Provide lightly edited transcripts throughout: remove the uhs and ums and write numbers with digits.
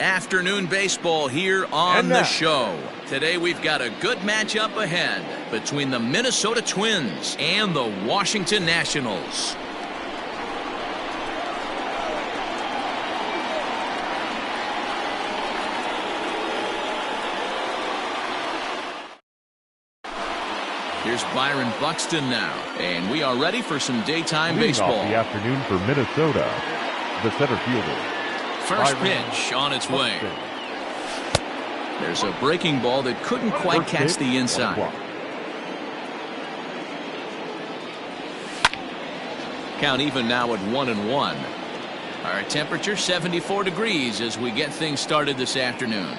Afternoon baseball here on the show. Today we've got a good matchup ahead between the Minnesota Twins and the Washington Nationals. Here's Byron Buxton now, and we are ready for some daytime baseball. Off the afternoon for Minnesota, the center fielder. First pitch on its way. There's a breaking ball that couldn't quite catch the inside. Count even now at 1-1. Our temperature 74 degrees as we get things started this afternoon.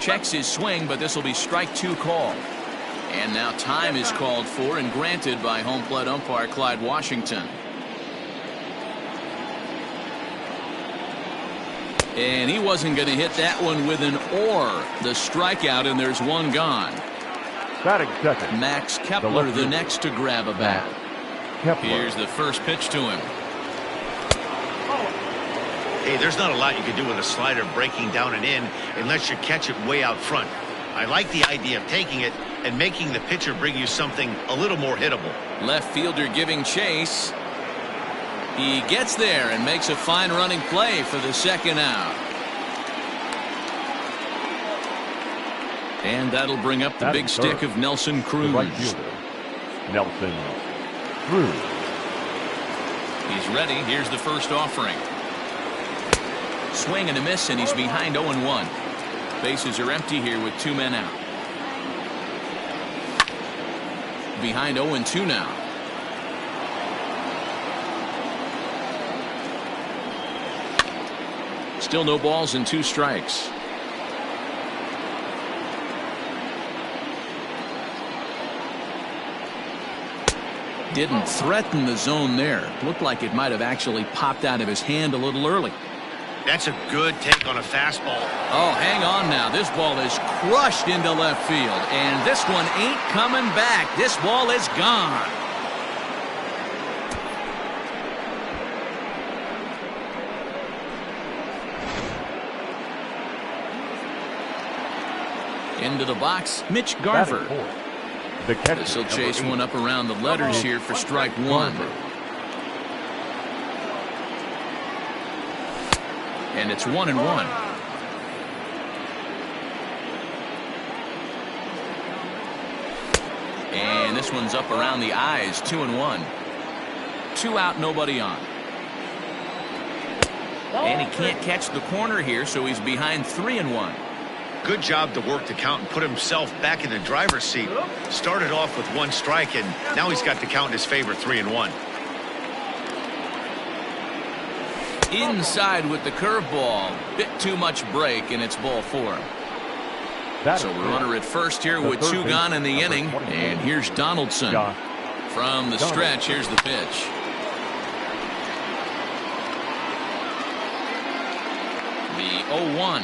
Checks his swing, but this will be strike 2 call. And now time is called for and granted by home plate umpire Clyde Washington. And he wasn't going to hit that one with an or. The strikeout, and there's one gone. Batting second. Max Kepler, the next to grab a bat. Here's the first pitch to him. Hey, there's not a lot you can do with a slider breaking down and in unless you catch it way out front. I like the idea of taking it and making the pitcher bring you something a little more hittable. Left fielder giving chase. He gets there and makes a fine running play for the second out. And that'll bring up the big stick of Nelson Cruz. Right fielder, Nelson Cruz. He's ready. Here's the first offering. Swing and a miss, and he's behind 0-1. Bases are empty here with 2 men out. Behind 0-2 now. Still no balls and 2 strikes. Didn't threaten the zone there. Looked like it might have actually popped out of his hand a little early. That's a good take on a fastball. Oh, hang on now. This ball is crushed into left field, and this one ain't coming back. This ball is gone. Into the box, Mitch Garver. This will chase one up around the letters here for strike 1. And it's 1-1. And this one's up around the eyes, 2-1. 2 out, nobody on. And he can't catch the corner here, so he's behind 3-1. Good job to work the count and put himself back in the driver's seat. Started off with 1 strike, and now he's got the count in his favor, 3-1. Inside with the curveball. Bit too much break, and it's ball 4. So runner at first here with 2 gone in the inning. And here's Donaldson. From the stretch, here's the pitch. The 0-1.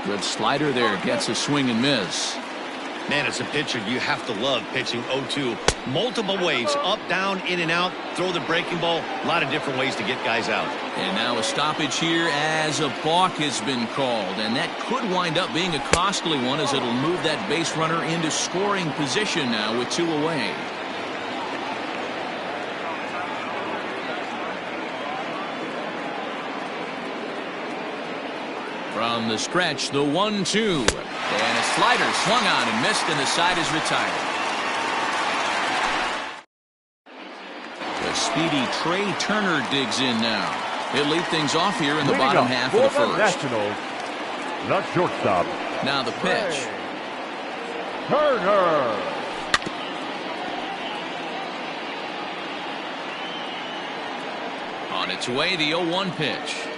Good slider there. Gets a swing and miss. Man, as a pitcher, you have to love pitching 0-2. Multiple ways, up, down, in and out, throw the breaking ball. A lot of different ways to get guys out. And now a stoppage here as a balk has been called. And that could wind up being a costly one as it'll move that base runner into scoring position now with 2 away. From the stretch, the 1-2. And a slider swung on and missed, and the side is retired. The speedy Trey Turner digs in now. He'll lead things off here in the bottom half of the first. Nationals, not shortstop. Now the pitch. Turner. On its way, the 0-1 pitch.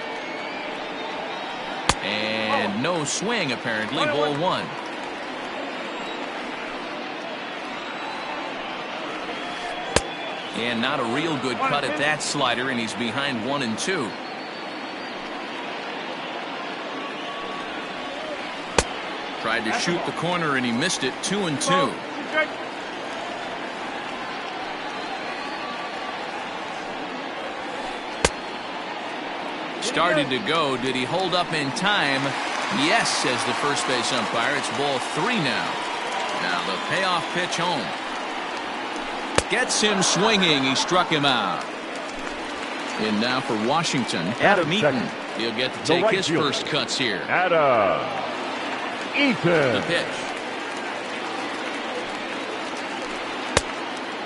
And no swing, apparently. Ball 1. And not a real good cut at that slider, and he's behind 1-2. Tried to shoot the corner, and he missed it. 2-2. started to go. Did he hold up in time? Yes, says the first base umpire. It's ball 3 now. Now the payoff pitch home. Gets him swinging. He struck him out. And now for Washington, Adam Eaton. He'll get to take his first cuts here. Adam Eaton. The pitch.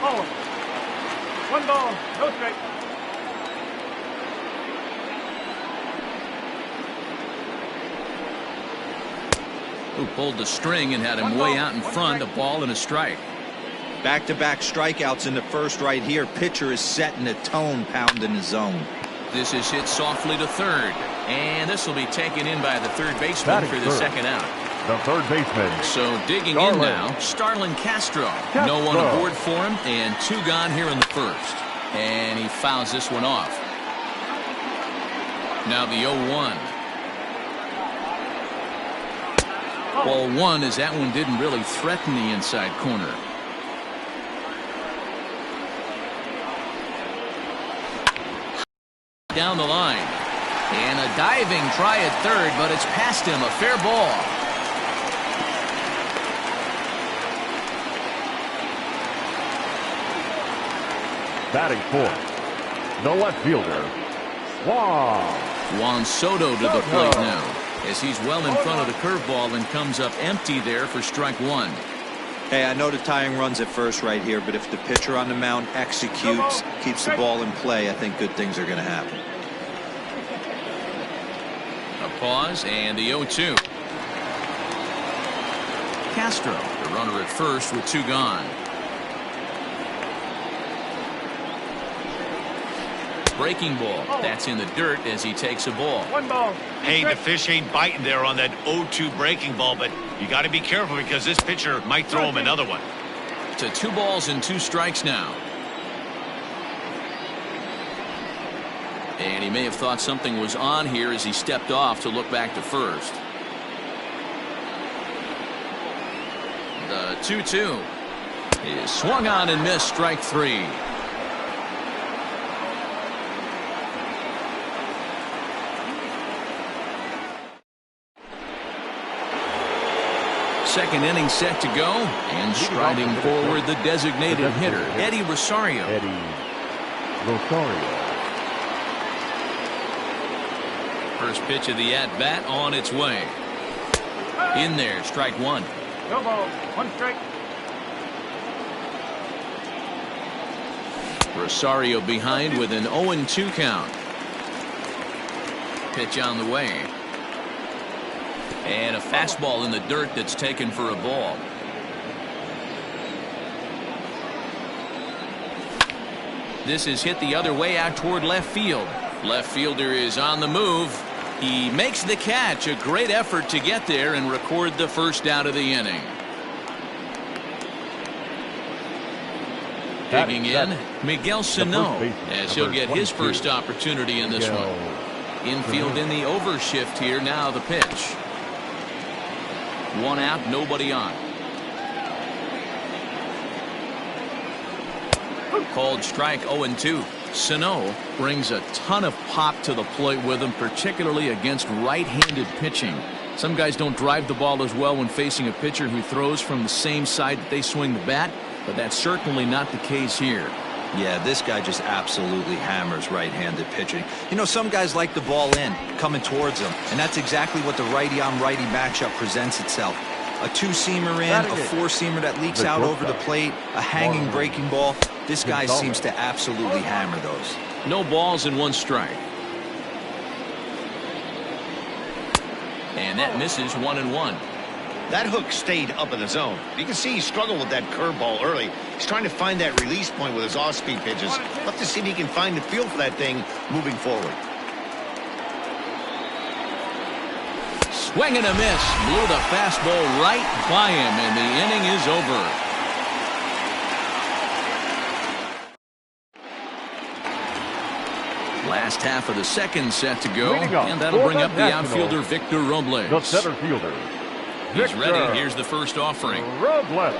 Oh. 1 ball, no strike. Who pulled the string and had him way out in front. A ball and a strike. Back-to-back strikeouts in the first right here. Pitcher is setting the tone, pounding his zone. This is hit softly to third. And this will be taken in by the third baseman for the second out. The third baseman. So digging in now, Starlin Castro. No one aboard for him, and 2 gone here in the first. And he fouls this one off. Now the 0-1. Ball 1 as that one didn't really threaten the inside corner. Down the line. And a diving try at third, but it's past him. A fair ball. Batting fourth, the left fielder, Juan Soto to the plate now, as he's well in front of the curveball and comes up empty there for strike 1. Hey, I know the tying runs at first right here, but if the pitcher on the mound executes, keeps the ball in play, I think good things are going to happen. A pause and the 0-2. Castro, the runner at first with 2 gone. Breaking ball. That's in the dirt as he takes a ball. 1 ball. Hey, the fish ain't biting there on that 0-2 breaking ball, but you got to be careful because this pitcher might throw him another one. To 2 balls and 2 strikes now. And he may have thought something was on here as he stepped off to look back to first. The 2-2 is swung on and missed, strike 3. Second inning set to go, and striding forward the designated hitter, Eddie Rosario. First pitch of the at-bat on its way. In there, strike 1. No ball, 1 strike. Rosario behind with an 0-2 count. Pitch on the way. And a fastball in the dirt that's taken for a ball. This is hit the other way out toward left field. Left fielder is on the move. He makes the catch. A great effort to get there and record the first out of the inning. Digging in, Miguel Sano, as he'll get his first opportunity in this one. Infield in the overshift here. Now the pitch. 1 out, nobody on. Called strike 0-2. Sano brings a ton of pop to the plate with him, particularly against right-handed pitching. Some guys don't drive the ball as well when facing a pitcher who throws from the same side that they swing the bat, but that's certainly not the case here. Yeah, this guy just absolutely hammers right-handed pitching. You know, some guys like the ball in, coming towards them, and that's exactly what the righty-on-righty matchup presents itself. A 2-seamer in, a 4-seamer that leaks out over the plate, a hanging breaking ball. This guy seems to absolutely hammer those. No balls and 1 strike. And that misses 1-1. That hook stayed up in the zone. You can see he struggled with that curveball early. He's trying to find that release point with his off-speed pitches. Love to see if he can find the feel for that thing moving forward. Swing and a miss. Blew the fastball right by him, and the inning is over. Last half of the second set to go, and that'll bring up the outfielder Victor Robles. The center fielder. He's ready. Here's the first offering. Robles.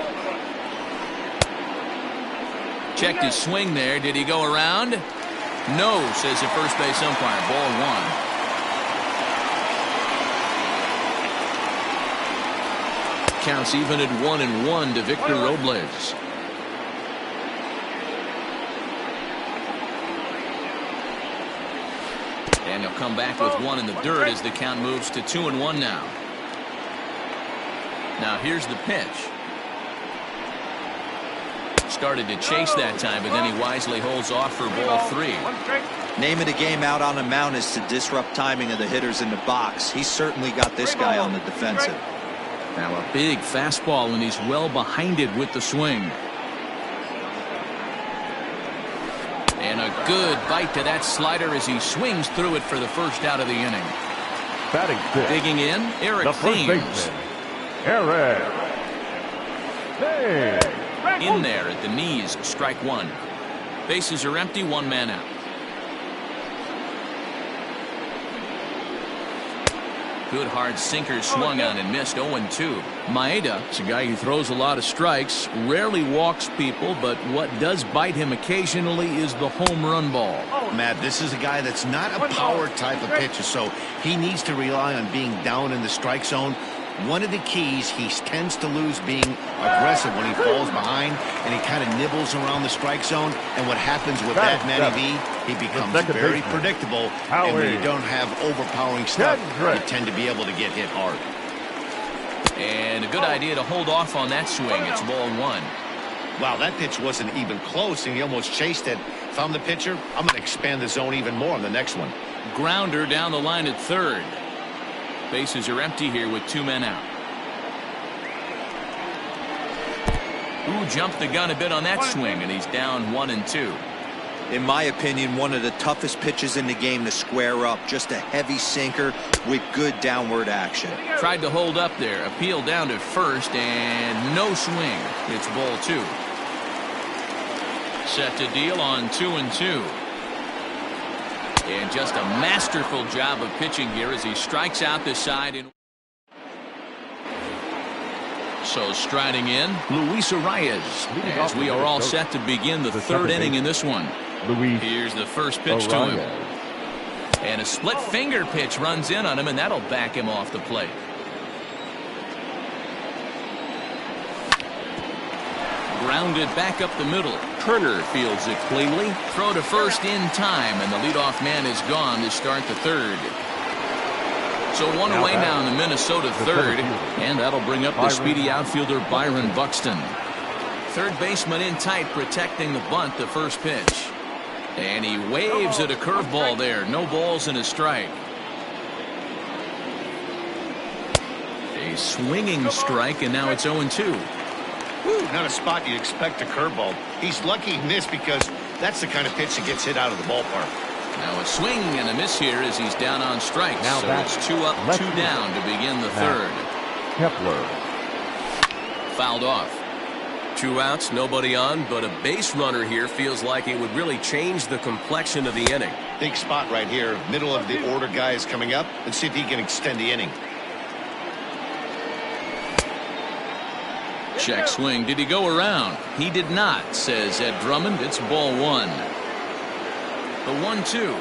Checked his swing there. Did he go around? No, says the first base umpire. Ball 1. Counts even at 1-1 to Victor Robles. And he'll come back with one in the dirt as the count moves to 2-1 now. Now here's the pitch. Started to chase that time, but then he wisely holds off for ball 3. Name of the game out on the mound is to disrupt timing of the hitters in the box. He's certainly got this guy on the defensive. Now a big fastball, and he's well behind it with the swing. And a good bite to that slider as he swings through it for the first out of the inning. Batting fifth. Digging in, Eric The first Thames. baseman, Eric Thames. In there at the knees, strike one. Bases are empty, one man out. Good hard sinker swung on and missed. 0-2. Maeda is a guy who throws a lot of strikes, rarely walks people, but what does bite him occasionally is the home run ball. Matt, this is a guy that's not a power type of pitcher, so he needs to rely on being down in the strike zone. One of the keys, he tends to lose being aggressive when he falls behind, and he kind of nibbles around the strike zone. And what happens with that, Matty V, he becomes very predictable. And when you don't have overpowering stuff, you tend to be able to get hit hard. And a good idea to hold off on that swing. It's ball 1. Wow, that pitch wasn't even close, and he almost chased it. If I'm the pitcher, I'm going to expand the zone even more on the next one. Grounder down the line at third. Bases are empty here with 2 men out. Ooh, jumped the gun a bit on that swing, and he's down 1-2. In my opinion, one of the toughest pitches in the game to square up. Just a heavy sinker with good downward action. Tried to hold up there. Appeal down to first, and no swing. It's ball 2. Set to deal on 2-2. And just a masterful job of pitching here as he strikes out the side. So striding in, Luis Arias, as we are all set to begin the third inning in this one. Here's the first pitch to him. And a split finger pitch runs in on him, and that'll back him off the plate. Grounded back up the middle. Turner fields it cleanly. Throw to first in time, and the leadoff man is gone to start the third. So one away now in the Minnesota third, and that'll bring up the speedy outfielder Byron Buxton. Third baseman in tight, protecting the bunt, the first pitch. And he waves at a curveball there. No balls and a strike. A swinging strike, and now it's 0-2. Woo, not a spot you'd expect a curveball. He's lucky he missed because that's the kind of pitch that gets hit out of the ballpark. Now a swing and a miss here as he's down on strikes. Now so it's 2 up, 2 down to begin the third. Kepler. Fouled off. 2 outs, nobody on, but a base runner here feels like it would really change the complexion of the inning. Big spot right here. Middle of the order guy is coming up. Let's see if he can extend the inning. Check swing. Did he go around? He did not, says Ed Drummond. It's ball 1. The 1-2.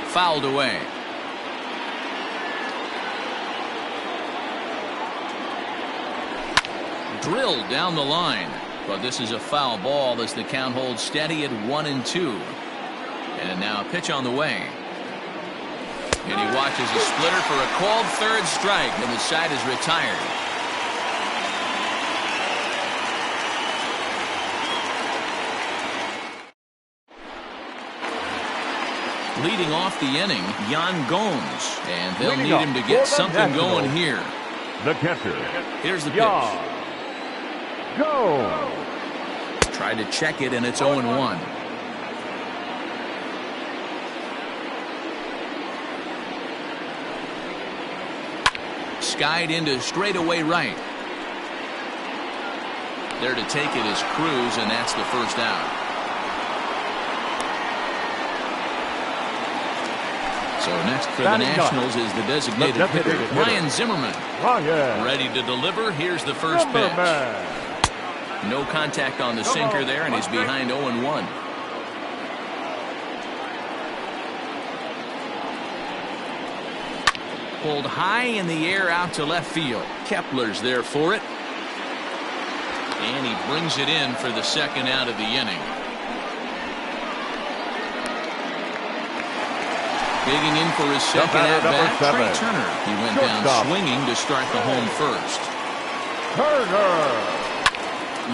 Fouled away. Drilled down the line. But this is a foul ball as the count holds steady at 1-2. And now a pitch on the way. And he watches a splitter for a called third strike, and the side is retired. Leading off the inning, Yan Gomes, and they'll need him to get something going here. The catcher. Here's the pitch. Go. Tried to check it, and it's 0-1. Skied into straightaway right. There to take it is Cruz, and that's the first out. So next for the Nationals is the designated hitter, Ryan Zimmerman. Ready to deliver. Here's the first pitch. No contact on the sinker there, and he's behind 0-1. Pulled high in the air out to left field. Kepler's there for it. And he brings it in for the second out of the inning. Digging in for his second at-bat, Trey Turner. He went down swinging to start the home first. Turner.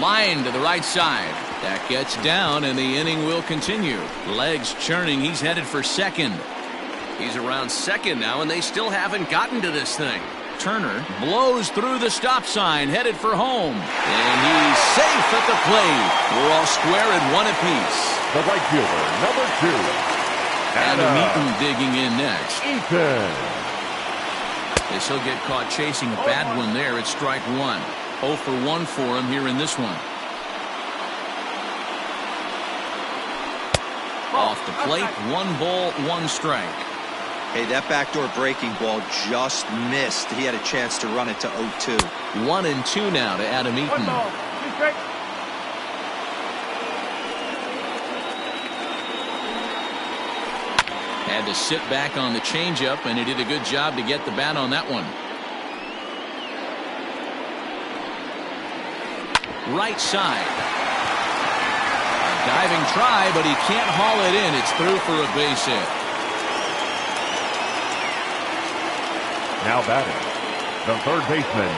Line to the right side. That gets down, and the inning will continue. Legs churning. He's headed for second. He's around second now, and they still haven't gotten to this thing. Turner blows through the stop sign, headed for home. And he's safe at the plate. We're all square at one apiece. The right fielder, number 2. Adam Eaton digging in next. Eaton. As he'll get caught chasing a bad one there at strike 1. 0 for 1 for him here in this one. Off the plate, 1 ball, 1 strike. Hey, that backdoor breaking ball just missed. He had a chance to run it to 0-2. 1-2 now to Adam Eaton. 1 ball, 2 strikes. Had to sit back on the changeup, and he did a good job to get the bat on that one. Right side. A diving try, but he can't haul it in. It's through for a base hit. Now batting, the third baseman,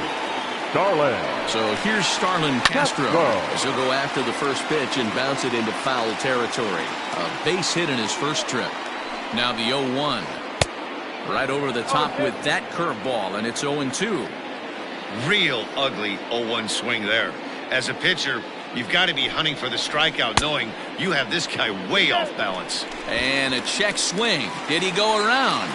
Starlin. So here's Starlin Castro. As he'll go after the first pitch and bounce it into foul territory. A base hit in his first trip. Now the 0-1. Right over the top with that curveball, and it's 0-2. Real ugly 0-1 swing there. As a pitcher, you've got to be hunting for the strikeout, knowing you have this guy way off balance. And a check swing. Did he go around?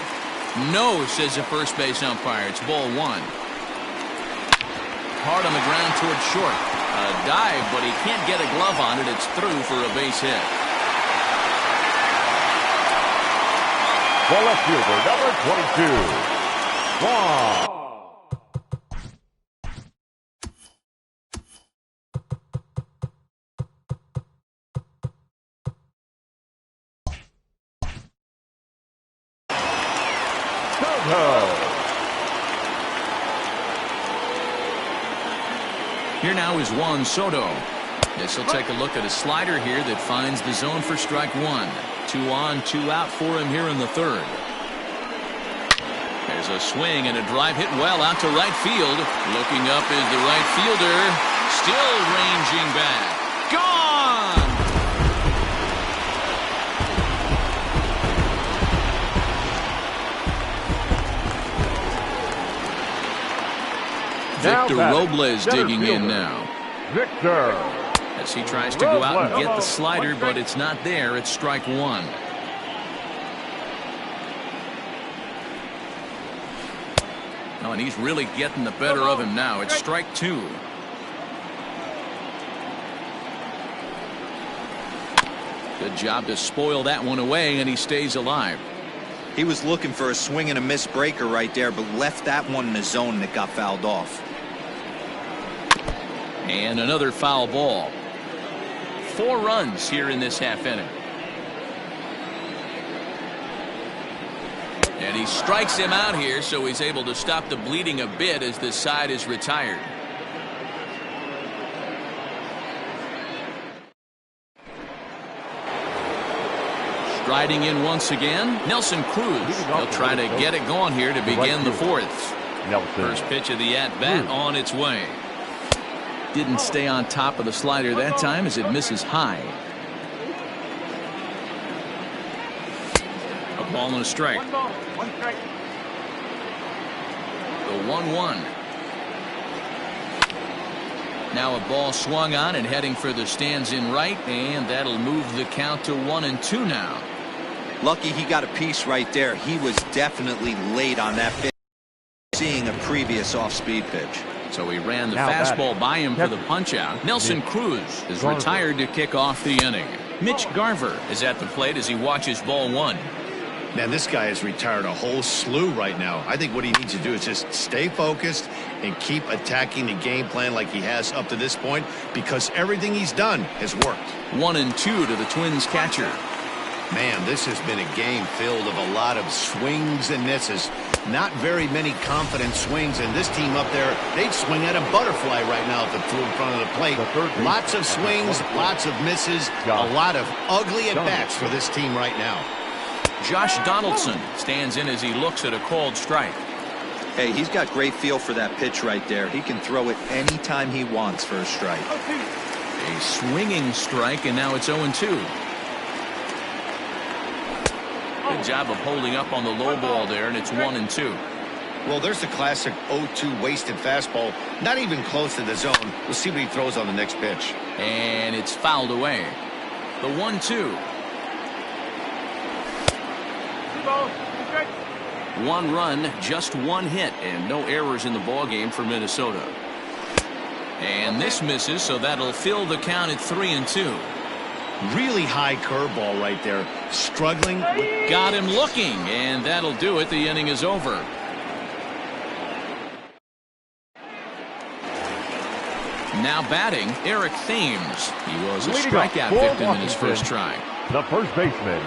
No, says the first base umpire. It's ball 1. Hard on the ground towards short. A dive, but he can't get a glove on it. It's through for a base hit. The left fielder, number 22. Wow. Here now is Juan Soto. This will take a look at a slider here that finds the zone for strike 1. 2 on, 2 out for him here in the third. There's a swing and a drive hit well out to right field. Looking up is the right fielder. Still ranging back. Gone! Victor Robles digging in now. Victor. As he tries to go out and get the slider, but it's not there. It's strike 1. Oh, and he's really getting the better of him now. It's strike 2. Good job to spoil that one away, and he stays alive. He was looking for a swing and a miss breaker right there, but left that one in the zone that got fouled off. And another foul ball. 4 runs here in this half inning. And he strikes him out here, so he's able to stop the bleeding a bit as this side is retired. Striding in once again, Nelson Cruz. He'll try to get it going here to begin the fourth. First pitch of the at-bat on its way. Didn't stay on top of the slider that time as it misses high. A ball and a strike. 1 ball, 1 strike. The 1-1. Now a ball swung on and heading for the stands in right, and that'll move the count to 1-2 now. Lucky he got a piece right there. He was definitely late on that pitch, seeing a previous off-speed pitch. So he ran the fastball by him for the punch-out. Nelson Cruz is retired to kick off the inning. Mitch Garver is at the plate as he watches ball 1. Man, this guy has retired a whole slew right now. I think what he needs to do is just stay focused and keep attacking the game plan like he has up to this point, because everything he's done has worked. 1-2 to the Twins catcher. Man, this has been a game filled of a lot of swings and misses. Not very many confident swings, and this team up there, they'd swing at a butterfly right now at the front of the plate. Lots of swings, lots of misses, a lot of ugly at-bats for this team right now. Josh Donaldson stands in as he looks at a called strike. Hey, he's got great feel for that pitch right there. He can throw it anytime he wants for a strike. A swinging strike, and now it's 0-2. Good job of holding up on the low ball there, and it's 1-2. Well, there's the classic 0-2 wasted fastball. Not even close to the zone. We'll see what he throws on the next pitch. And it's fouled away. The 1-2. 1 run, just 1 hit, and no errors in the ball game for Minnesota. And this misses, so that'll fill the count at 3-2. Really high curveball right there. Struggling. Got him looking, and that'll do it. The inning is over. Now batting, Eric Thames. He was a strikeout victim in his first try. The first baseman,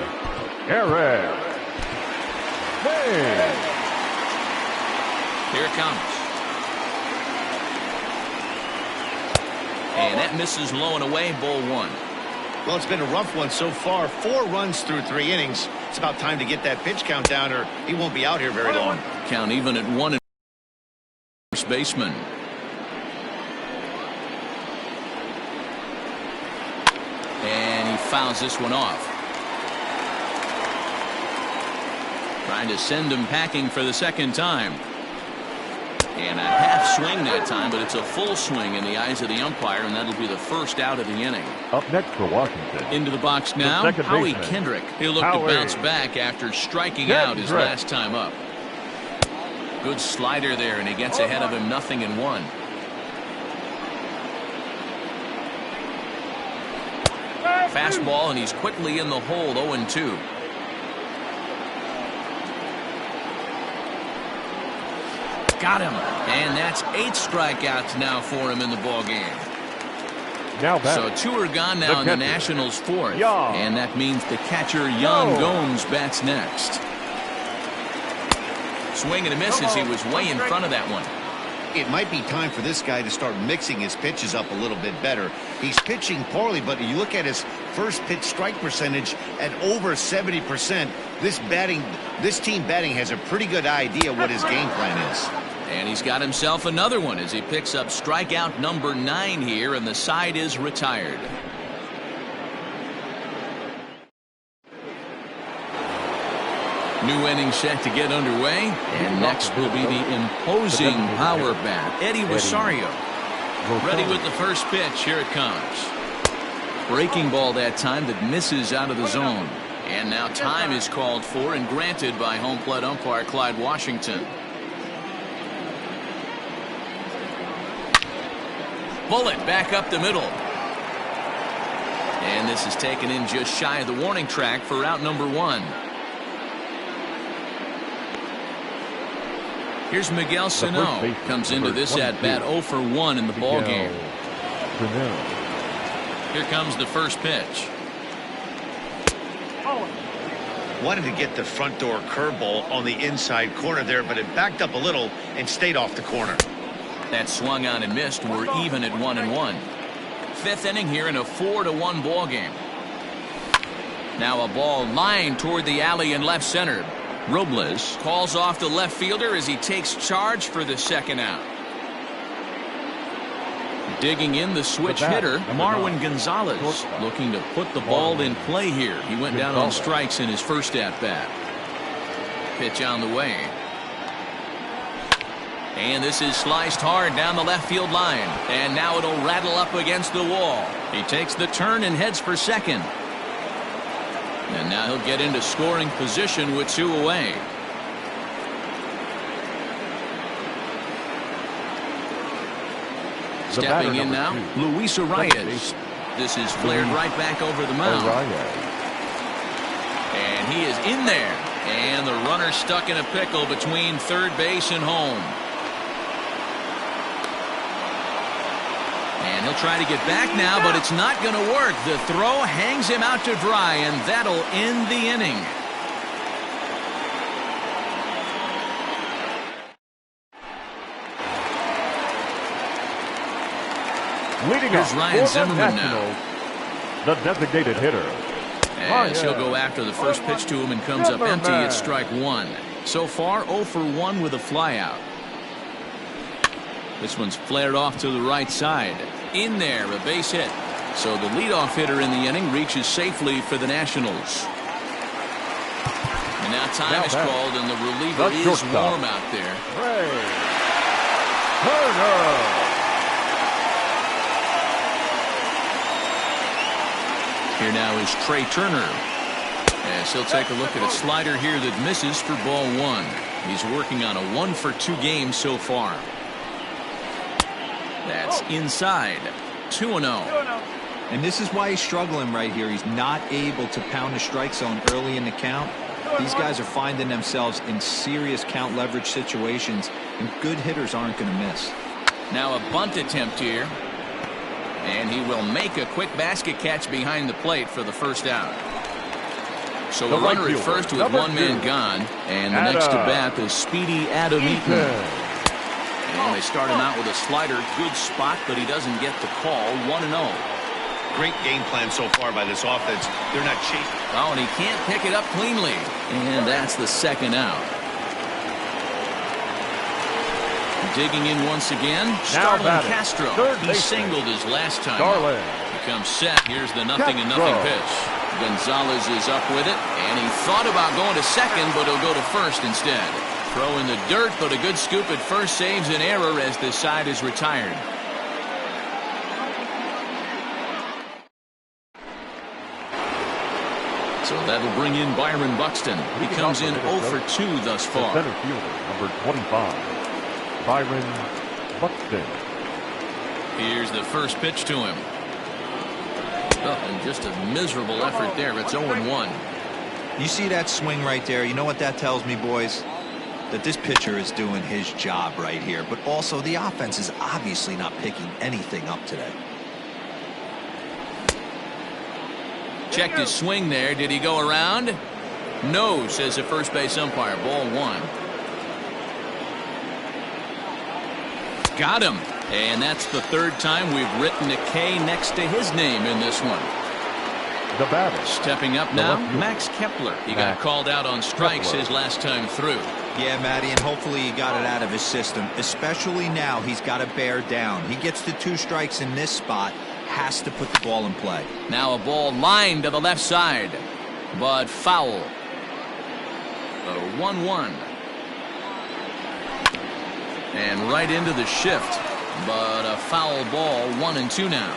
Eric Thames. Here it comes. And that misses low and away, ball 1. Well, it's been a rough one so far. 4 runs through 3 innings. It's about time to get that pitch count down, or he won't be out here very long. Count even at 1 first baseman. And he fouls this one off. Trying to send him packing for the second time. And a half swing that time, but it's a full swing in the eyes of the umpire, and that'll be the first out of the inning. Up next for Washington. Into the box now, Howie Kendrick. He'll look to bounce back after striking out his last time up. Good slider there, and he gets ahead of him 0-1. Fastball, and he's quickly in the hole, 0-2. Got him, and that's 8 strikeouts now for him in the ball game. Now so 2 are gone now in the Nationals' 4th, and that means the catcher Yan Gomes bats next. Swing and a miss as he was way in front of that one. It might be time for this guy to start mixing his pitches up a little bit better. He's pitching poorly, but you look at his first pitch strike percentage at over 70%. This team batting has a pretty good idea what his game plan is. And he's got himself another one as he picks up strikeout number 9 here, and the side is retired. New inning set to get underway, and next will be the imposing power bat, Eddie Rosario. Ready with the first pitch. Here it comes. Breaking ball that time that misses out of the zone. And now time is called for and granted by home plate umpire Clyde Washington. Bullet back up the middle. And this is taken in just shy of the warning track for out number 1. Here's Miguel Sano. Comes into this at-bat 0-for-1 in the ball game. Here comes the first pitch. Wanted to get the front door curveball on the inside corner there, but it backed up a little and stayed off the corner. That swung on and missed. We're even at 1-1. 5th inning here in a 4-1 ball game. Now a ball lined toward the alley in left center. Robles calls off the left fielder as he takes charge for the second out. Digging in the switch hitter, Marwin Gonzalez, looking to put the ball in play here. He went down on strikes in his first at-bat. Pitch on the way. And this is sliced hard down the left field line. And now it'll rattle up against the wall. He takes the turn and heads for second. And now he'll get into scoring position with 2 away. Stepping in now, Luis Arias. This is flared right back over the mound. And he is in there. And the runner stuck in a pickle between third base and home. And he'll try to get back now, but it's not going to work. The throw hangs him out to dry, and that'll end the inning. Leading Here's up Ryan for Zimmerman the now. Nationals, the designated hitter. As he'll go after the first pitch to him and comes up empty. It's strike one. So far, 0 for 1 with a flyout. This one's flared off to the right side. In there, a base hit. So the leadoff hitter in the inning reaches safely for the Nationals. And now time is called, and the reliever is warm out there. Ray Turner. Here now is Trey Turner. As he'll take a look at a slider here that misses for ball one. He's working on a 1 for 2 game so far. That's inside. 2-0. And this is why he's struggling right here. He's not able to pound the strike zone early in the count. These guys are finding themselves in serious count leverage situations, and good hitters aren't going to miss. Now a bunt attempt here. And he will make a quick basket catch behind the plate for the first out. So a runner at first with one man gone. And the next to bat is Speedy Adam Eaton. And they start him out with a slider. Good spot, but he doesn't get the call. 1-0. Great game plan so far by this offense. They're not chasing. Oh, and he can't pick it up cleanly. And that's the second out. Digging in once again, Starlin Castro. He singled his last time. He comes set. Here's the 0-0 pitch. Gonzalez is up with it, and he thought about going to second, but he'll go to first instead. Throw in the dirt, but a good scoop at first saves an error as the side is retired. So that'll bring in Byron Buxton. He comes in 0 for 2 thus far. Center fielder, number 25, Byron Buxton. Here's the first pitch to him. Oh, and just a miserable effort there. It's 0-1. You see that swing right there? You know what that tells me, boys? That this pitcher is doing his job right here. But also the offense is obviously not picking anything up today. Checked his swing there. Did he go around? No, says the first base umpire. Ball one. Got him. And that's the third time we've written a K next to his name in this one. The batter. Stepping up now, Max Kepler. He got called out on strikes his last time through. Yeah, Matty, and hopefully he got it out of his system. Especially now, he's got to bear down. He gets the 2 strikes in this spot. Has to put the ball in play. Now a ball lined to the left side, but foul. 1-1. And right into the shift, but a foul ball. 1-2 now.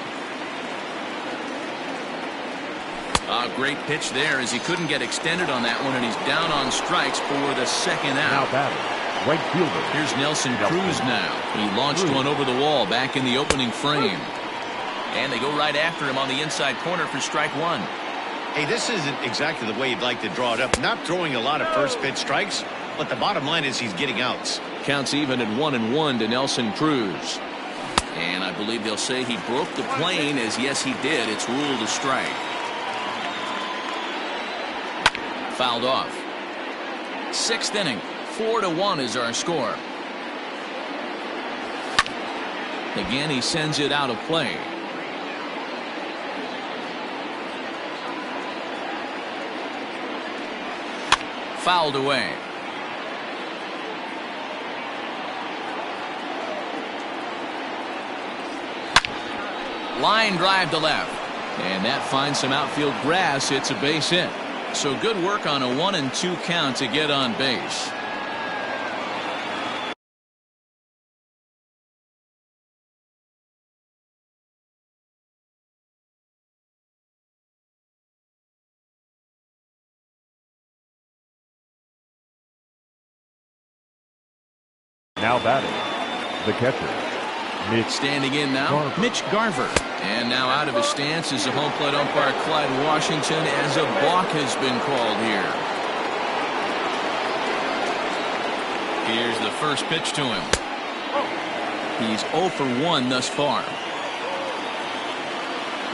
A great pitch there as he couldn't get extended on that one, and he's down on strikes for the second out. Now batting, right fielder. Here's Nelson Cruz now. He launched one over the wall back in the opening frame. And they go right after him on the inside corner for strike one. Hey, this isn't exactly the way you'd like to draw it up. Not throwing a lot of first pitch strikes, but the bottom line is he's getting outs. Counts even at 1-1 to Nelson Cruz. And I believe they'll say he broke the plane, as yes he did. It's ruled a strike. Fouled off. 6th inning. 4-1 is our score. Again, he sends it out of play. Fouled away. Line drive to left. And that finds some outfield grass. It's a base hit. So good work on a 1-2 count to get on base. Now batting, the catcher, Mitch. Standing in now, Garver. Mitch Garver. And now out of his stance is the home plate umpire Clyde Washington, as a balk has been called here. Here's the first pitch to him. He's 0 for 1 thus far.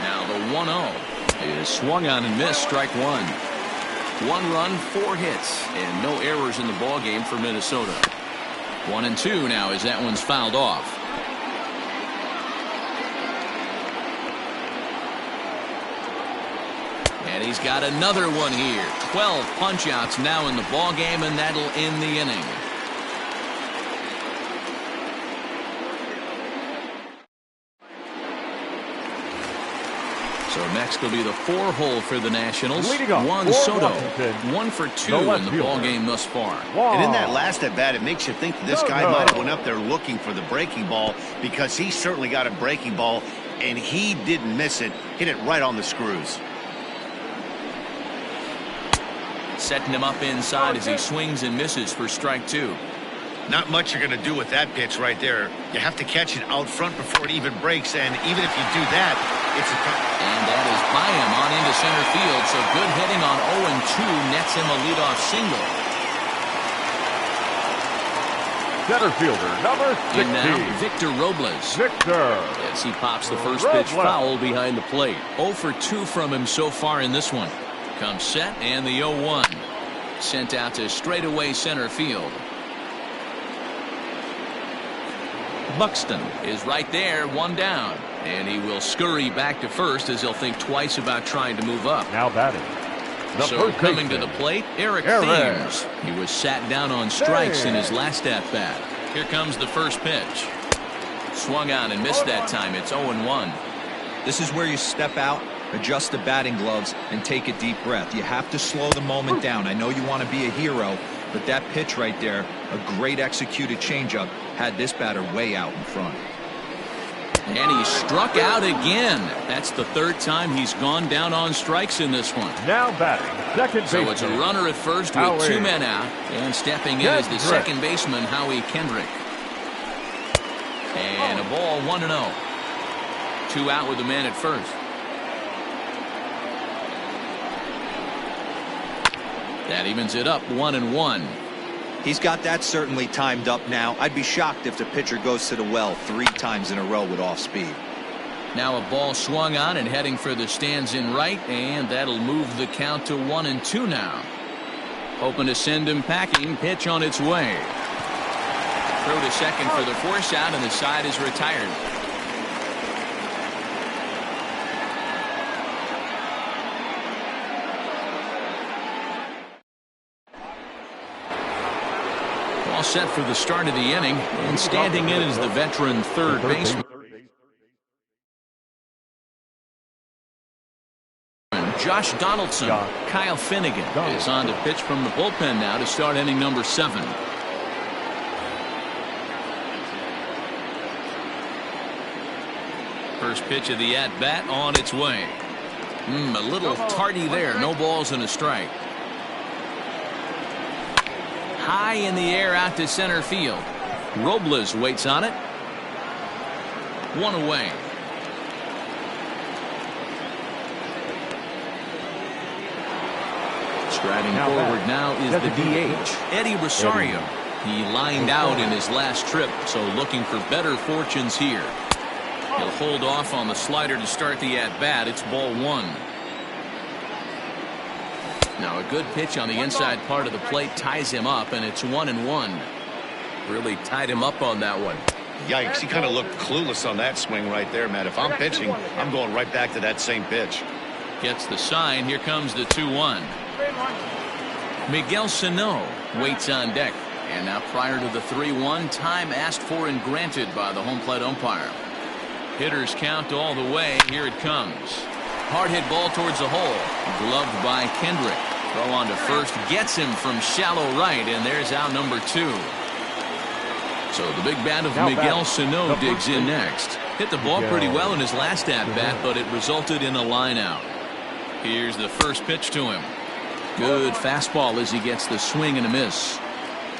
Now the 1-0 is swung on and missed, strike one. 1 run, 4 hits, and no errors in the ball game for Minnesota. 1-2 now as that one's fouled off. And he's got another one here. 12 punch-outs now in the ball game, and that'll end the inning. So next will be the 4-hole for the Nationals. Juan Soto, 1 for 2 in the ball game thus far. And in that last at bat, it makes you think that this guy might have went up there looking for the breaking ball, because he certainly got a breaking ball, and he didn't miss it. Hit it right on the screws. Setting him up inside as he swings and misses for strike 2. Not much you're going to do with that pitch right there. You have to catch it out front before it even breaks, and even if you do that, it's a... And that is by him on into center field, so good hitting on 0-2 nets him a leadoff single. Center fielder, number 16. And now Victor Robles. Victor. As he pops the first pitch foul behind the plate. 0 for 2 from him so far in this one. Comes set, and the 0-1. Sent out to straightaway center field. Buxton is right there, 1 down. And he will scurry back to first as he'll think twice about trying to move up. Now batting. So coming to the plate, Eric Thames. He was sat down on strikes in his last at-bat. Here comes the first pitch. Swung on and missed that time. It's 0-1. This is where you step out, adjust the batting gloves, and take a deep breath. You have to slow the moment down. I know you want to be a hero, but that pitch right there, a great executed changeup, had this batter way out in front. And he struck out again. That's the 3rd time he's gone down on strikes in this one. Now batting, second baseman. So it's a runner at first with 2 men out. And stepping in is the second baseman, Howie Kendrick. And a ball, 1-0. 2 out with the man at first. That evens it up, 1-1. He's got that certainly timed up now. I'd be shocked if the pitcher goes to the well 3 times in a row with off speed. Now a ball swung on and heading for the stands in right, and that'll move the count to 1-2 now. Hoping to send him packing. Pitch on its way. Throw to second for the force out, and the side is retired. All set for the start of the inning, and standing in is the veteran third baseman. Josh Donaldson. Kyle Finnegan is on to pitch from the bullpen now to start inning number 7. First pitch of the at-bat on its way. A little tardy there. No balls and a strike. High in the air out to center field. Robles waits on it. 1 away. Striding forward now is the DH, Eddie Rosario. He lined out in his last trip, so looking for better fortunes here. He'll hold off on the slider to start the at-bat. It's ball 1. Now a good pitch on the inside part of the plate ties him up, and it's 1-1. Really tied him up on that one. Yikes, he kind of looked clueless on that swing right there, Matt. If I'm pitching, I'm going right back to that same pitch. Gets the sign. Here comes the 2-1. Miguel Sano waits on deck. And now prior to the 3-1, time asked for and granted by the home plate umpire. Hitters count all the way. Here it comes. Hard hit ball towards the hole. Gloved by Kendrick. Throw on to first. Gets him from shallow right. And there's out number 2. So the big bat of Miguel Sano digs in next. Hit the ball pretty well in his last at-bat, but it resulted in a line out. Here's the first pitch to him. Good fastball as he gets the swing and a miss.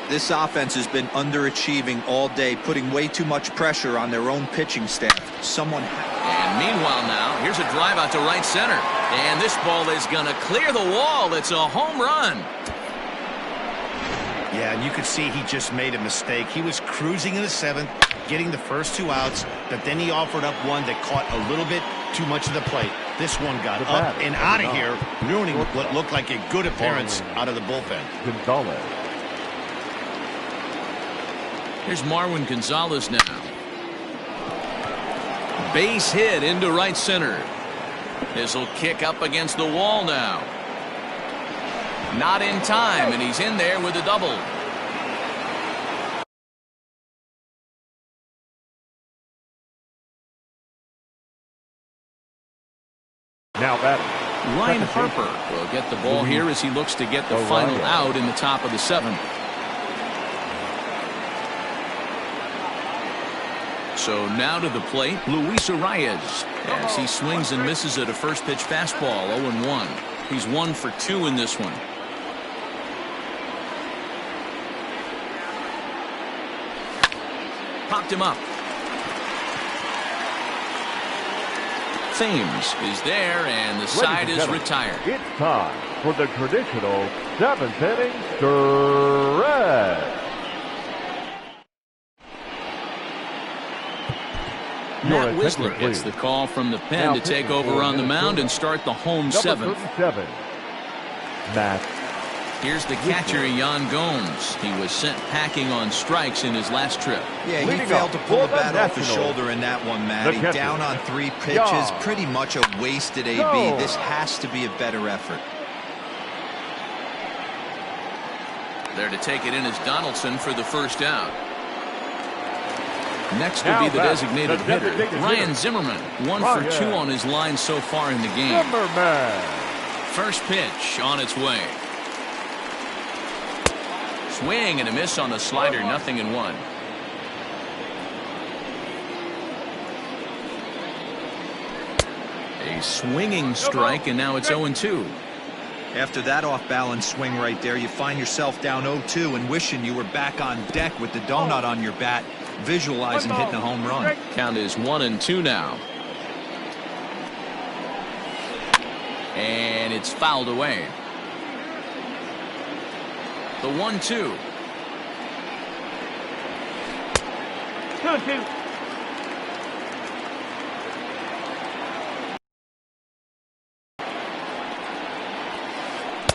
This offense has been underachieving all day, putting way too much pressure on their own pitching staff. And meanwhile now, here's a drive out to right center. And this ball is going to clear the wall. It's a home run. Yeah, and you could see he just made a mistake. He was cruising in the 7th, getting the first 2 outs, but then he offered up one that caught a little bit too much of the plate. This one got up and out of here, ruining what looked like a good appearance out of the bullpen. Gonzalez. Here's Marwin Gonzalez now. Base hit into right center. This will kick up against the wall now. Not in time, and he's in there with a double. Now batting. Ryan Harper will get the ball here as he looks to get the final out in the top of the 7th. So now to the plate, Luis Arias, as he swings and misses at a first pitch fastball, 0-1. He's 1 for 2 in this one. Popped him up. Thames is there, and the side is retired. It's time for the traditional 7th inning stretch. Matt Whistler gets the call from the pen to take over on the mound and start the home 7th. Matt. Here's the catcher, Yan Gomes. He was sent packing on strikes in his last trip. Yeah, he failed to pull the bat off his shoulder in that one, Matty. Down on 3 pitches, pretty much a wasted AB. This has to be a better effort. There to take it in is Donaldson for the first out. Next will be the designated hitter, Ryan Zimmerman. 1 for 2 on his line so far in the game. First pitch on its way. Swing and a miss on the slider, 0-1. A swinging strike, and now it's 0-2. After that off-balance swing right there, you find yourself down 0-2 and wishing you were back on deck with the donut on your bat, visualizing hitting a home run. Count is 1-2 now. And it's fouled away. The 1-2. 2-2.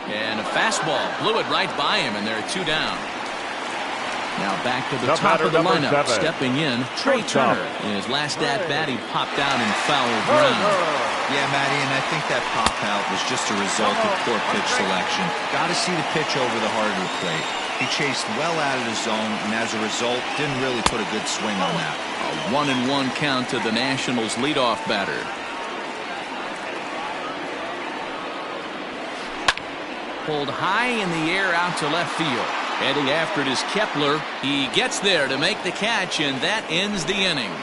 And a fastball blew it right by him, and there are 2 down. Now back to the top of the lineup. Stepping in, Trey Turner. In his last at-bat, he popped out in foul ground. Yeah, Matty, and I think that pop-out was just a result of poor pitch selection. Got to see the pitch over the heart of the plate. He chased well out of the zone, and as a result, didn't really put a good swing on that. A 1-1 count to the Nationals' leadoff batter. Pulled high in the air out to left field. Heading after it is Kepler. He gets there to make the catch, and that ends the inning.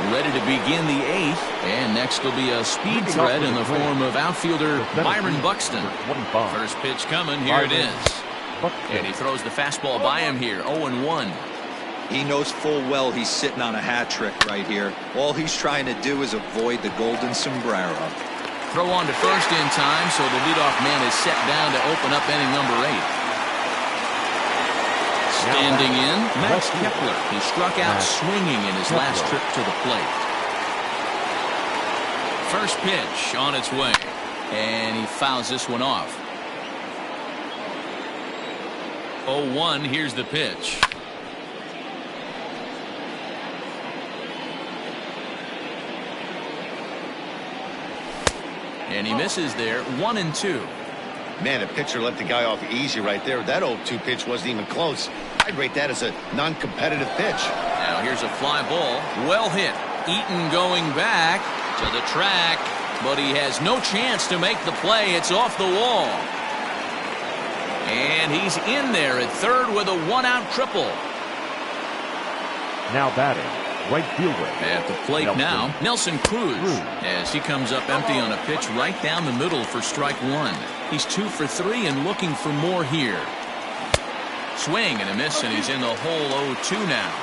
Ready to begin the 8th, and next will be a speed threat in the form of outfielder Byron Buxton. First pitch coming, here it is. And he throws the fastball by him here, 0-1. He knows full well he's sitting on a hat trick right here. All he's trying to do is avoid the golden sombrero. Throw on to first in time, so the leadoff man is set down to open up inning number 8. Standing in, Max Kepler. He struck out swinging in his last trip to the plate. First pitch on its way, and he fouls this one off. 0-1, here's the pitch. And he misses there, 1-2. Man, the pitcher let the guy off easy right there. That 0-2 pitch wasn't even close. I'd rate that as a non-competitive pitch. Now here's a fly ball. Well hit. Eaton going back to the track, but he has no chance to make the play. It's off the wall. And he's in there at third with a 1-out triple. Now batting, right fielder. At the plate now, Nelson Cruz, as he comes up empty on a pitch right down the middle for strike 1. He's 2 for 3 and looking for more here. Swing and a miss, and he's in the hole 0-2 now.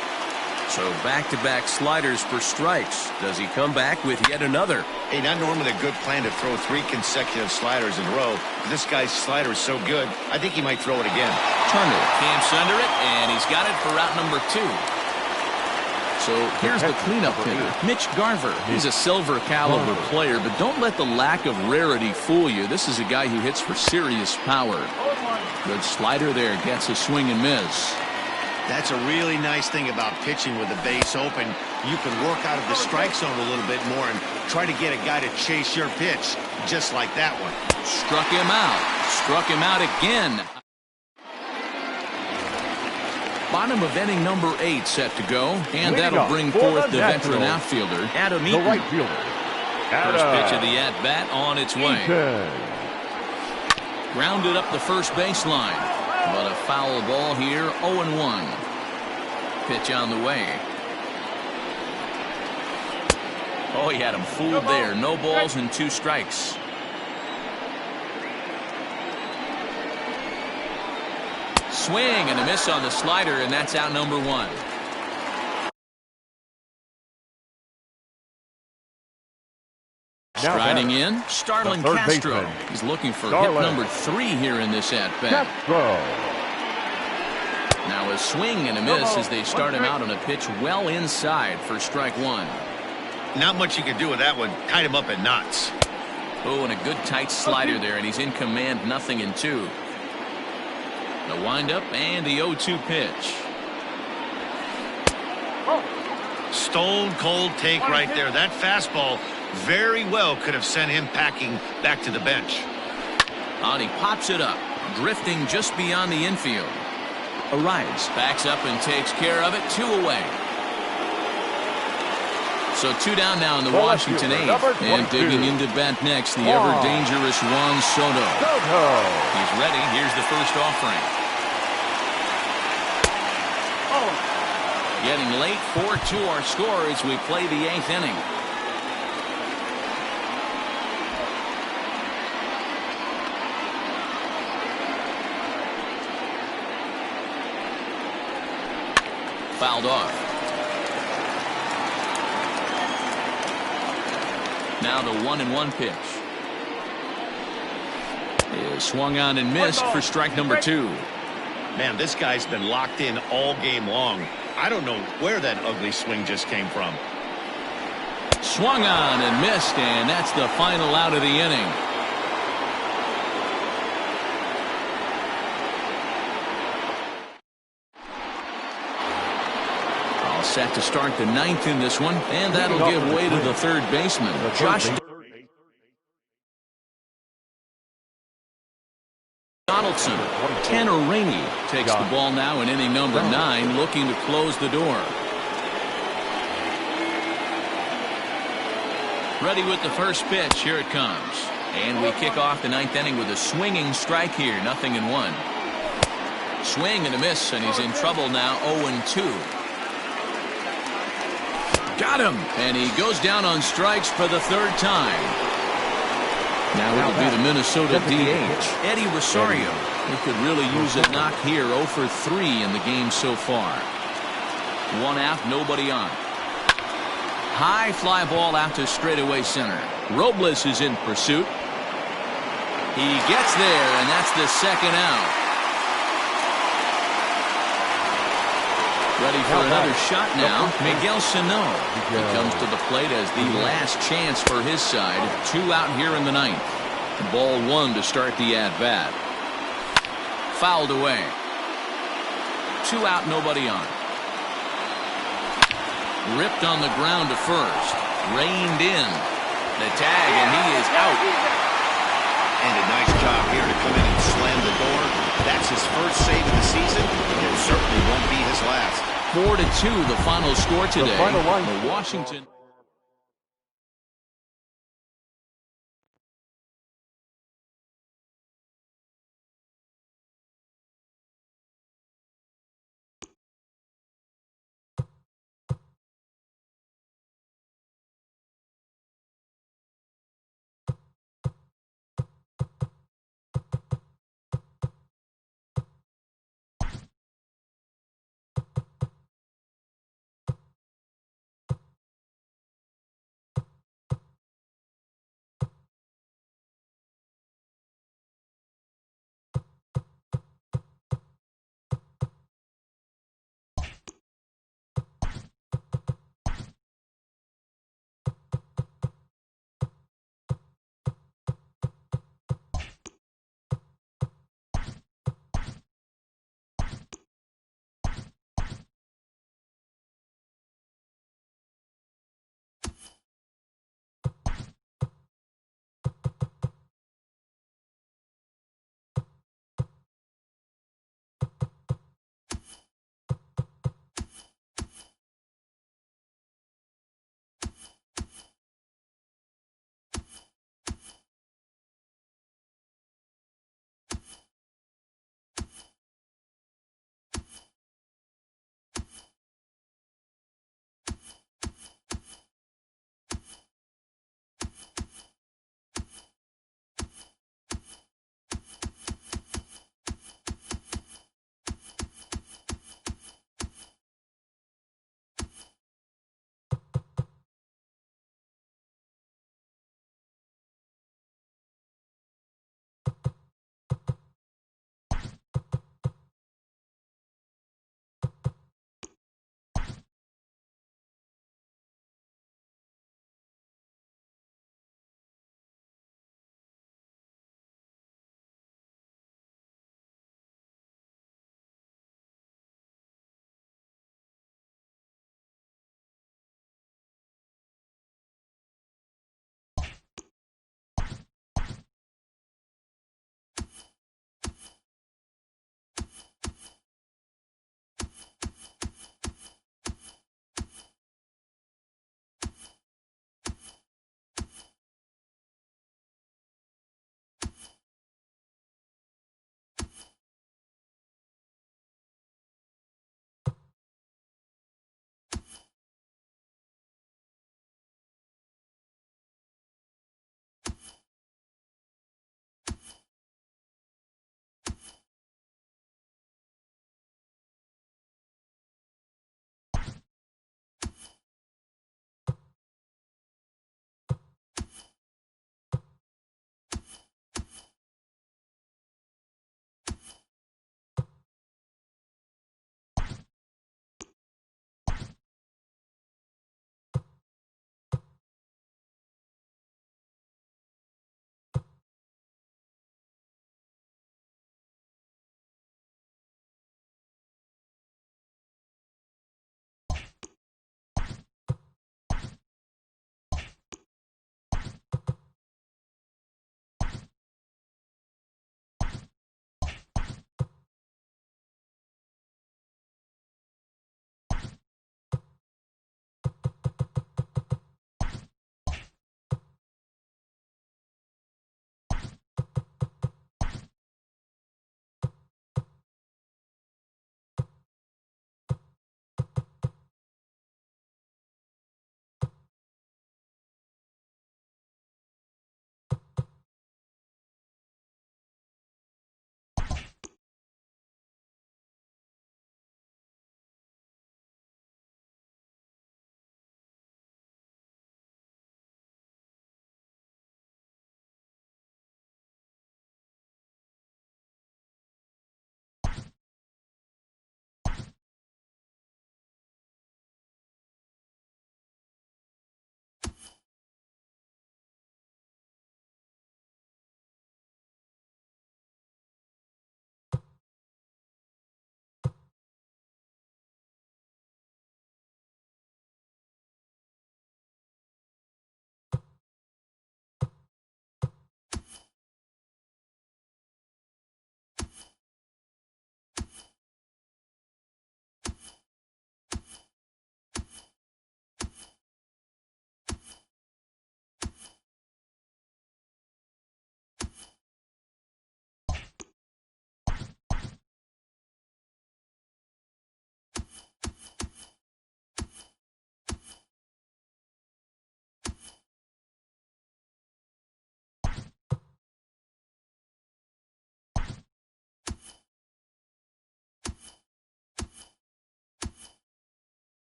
So back-to-back sliders for strikes. Does he come back with yet another? Hey, not normally a good plan to throw 3 consecutive sliders in a row. This guy's slider is so good, I think he might throw it again. Turner camps under it, and he's got it for route number 2. So here's the cleanup hitter, Mitch Garver. He's a silver caliber player, but don't let the lack of rarity fool you. This is a guy who hits for serious power. Good slider there. Gets a swing and miss. That's a really nice thing about pitching with the base open. You can work out of the strike zone a little bit more and try to get a guy to chase your pitch, just like that one. Struck him out. Struck him out again. Bottom of inning number 8 set to go, and that'll bring forth the veteran outfielder, Adam Eaton. The right fielder. First pitch of the at-bat on its way. Grounded up the first baseline, but a foul ball here, 0-1. Pitch on the way. Oh, he had him fooled there. No balls and 2 strikes. Swing and a miss on the slider, and that's out number 1. Striding in, Starlin Castro. Baseman. He's looking for hit number 3 here in this at-bat. Now a swing and a miss as they start him out on a pitch well inside for strike 1. Not much you can do with that one. Tied him up in knots. Oh, and a good tight slider there, and he's in command, 0-2. The windup and the 0-2 pitch. Stone cold take right there. That fastball very well could have sent him packing back to the bench. And he pops it up, drifting just beyond the infield. Arrives, backs up and takes care of it. 2 away. So 2 down now in the Washington 8th. And digging into bat next, the ever-dangerous Juan Soto. He's ready. Here's the first offering. Getting late, 4-2 our score as we play the 8th inning. Fouled off. Now the 1-1 pitch is swung on and missed for strike number 2. Man, this guy's been locked in all game long. I don't know where that ugly swing just came from. Swung on and missed, and that's the final out of the inning. All set to start the 9th in this one, and that'll give way to the third baseman, Josh Donaldson. Tanner Rainey takes the ball now in inning number 9, looking to close the door. Ready with the first pitch. Here it comes. And we kick off the 9th inning with a swinging strike here. 0-1. Swing and a miss, and he's in trouble now. 0-2. Got him. And he goes down on strikes for the 3rd time. Now it'll be the Minnesota DH, Eddie Rosario. He could really use a knock here. 0 for 3 in the game so far. 1 out, nobody on. High fly ball out to straightaway center. Robles is in pursuit. He gets there, and that's the 2nd out. Ready for another shot now. Miguel Sano. He comes to the plate as the last chance for his side. 2 out here in the 9th. Ball 1 to start the at-bat. Fouled away. 2 out, nobody on. Ripped on the ground to first. Reined in. The tag, and he is out. And a nice job here to come in and slam the door. That's his first save of the season. It certainly won't be his last. 4-2 the final score today. The Washington.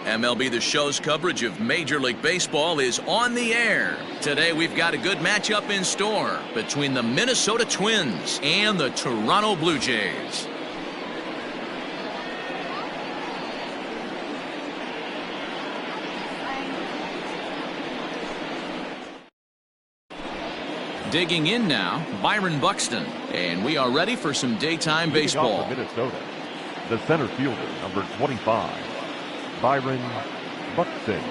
MLB The Show's coverage of Major League Baseball is on the air. Today we've got a good matchup in store between the Minnesota Twins and the Toronto Blue Jays. Digging in now, Byron Buxton. And we are ready for some daytime baseball. Minnesota, the center fielder, number 25, Byron Buxton.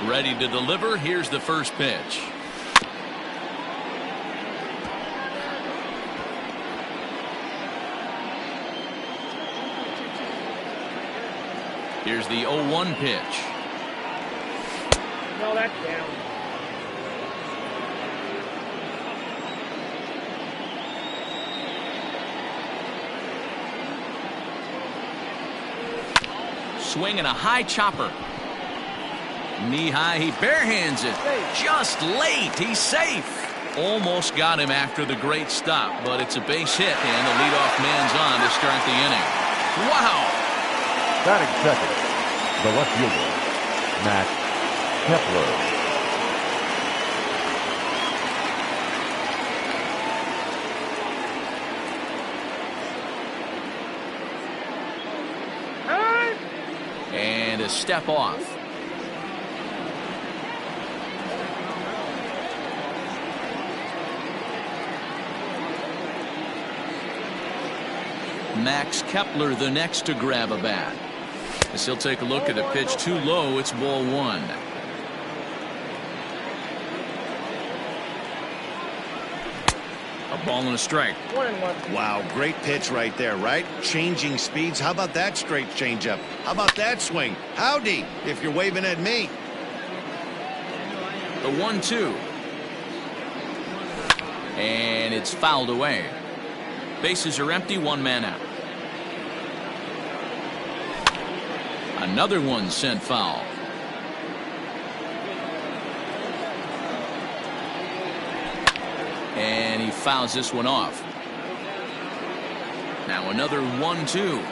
Ready to deliver. Here's the first pitch. Here's the 0-1 pitch. No, that's down. Swing and a high chopper. Knee high, he barehands it. Just late, he's safe. Almost got him after the great stop, but it's a base hit, and the leadoff man's on to start the inning. Wow! Batting second, the left fielder, Matt Kepler. And a step off. Max Kepler the next to grab a bat. As he'll take a look at a pitch too low, it's ball one. A ball and a strike. 1-1. Wow, great pitch right there, right? Changing speeds. How about that straight changeup? How about that swing? Howdy, if you're waving at me. The 1-2. And it's fouled away. Bases are empty, one man out. Another one sent foul. And he fouls this one off. Now another 1-2.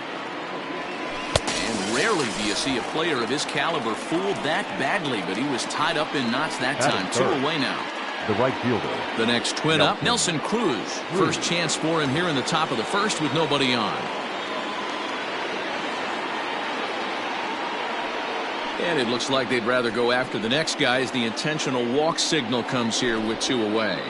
And rarely do you see a player of his caliber fooled that badly, but he was tied up in knots that time. Two away now. The right fielder. The next twin up, Nelson Cruz. First chance for him here in the top of the first with nobody on. And it looks like they'd rather go after the next guy as the intentional walk signal comes here with two away.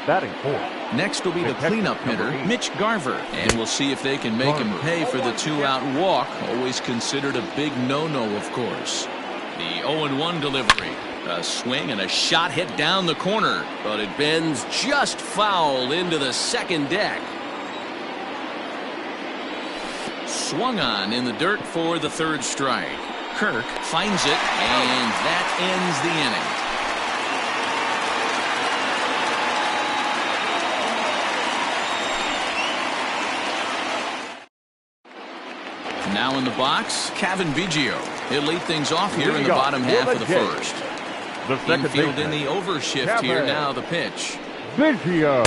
Batting fourth. Next will be the cleanup hitter, Mitch Garver. And we'll see if they can make him pay for the two-out walk. Always considered a big no-no, of course. The 0-1 delivery. A swing and a shot hit down the corner. But it bends just foul into the second deck. Swung on in the dirt for the third strike. Kirk finds it, and that ends the inning. Now in the box, Kevin Biggio. He'll lead things off here in the bottom half of the first. Infield in the overshift here now, the pitch. Biggio.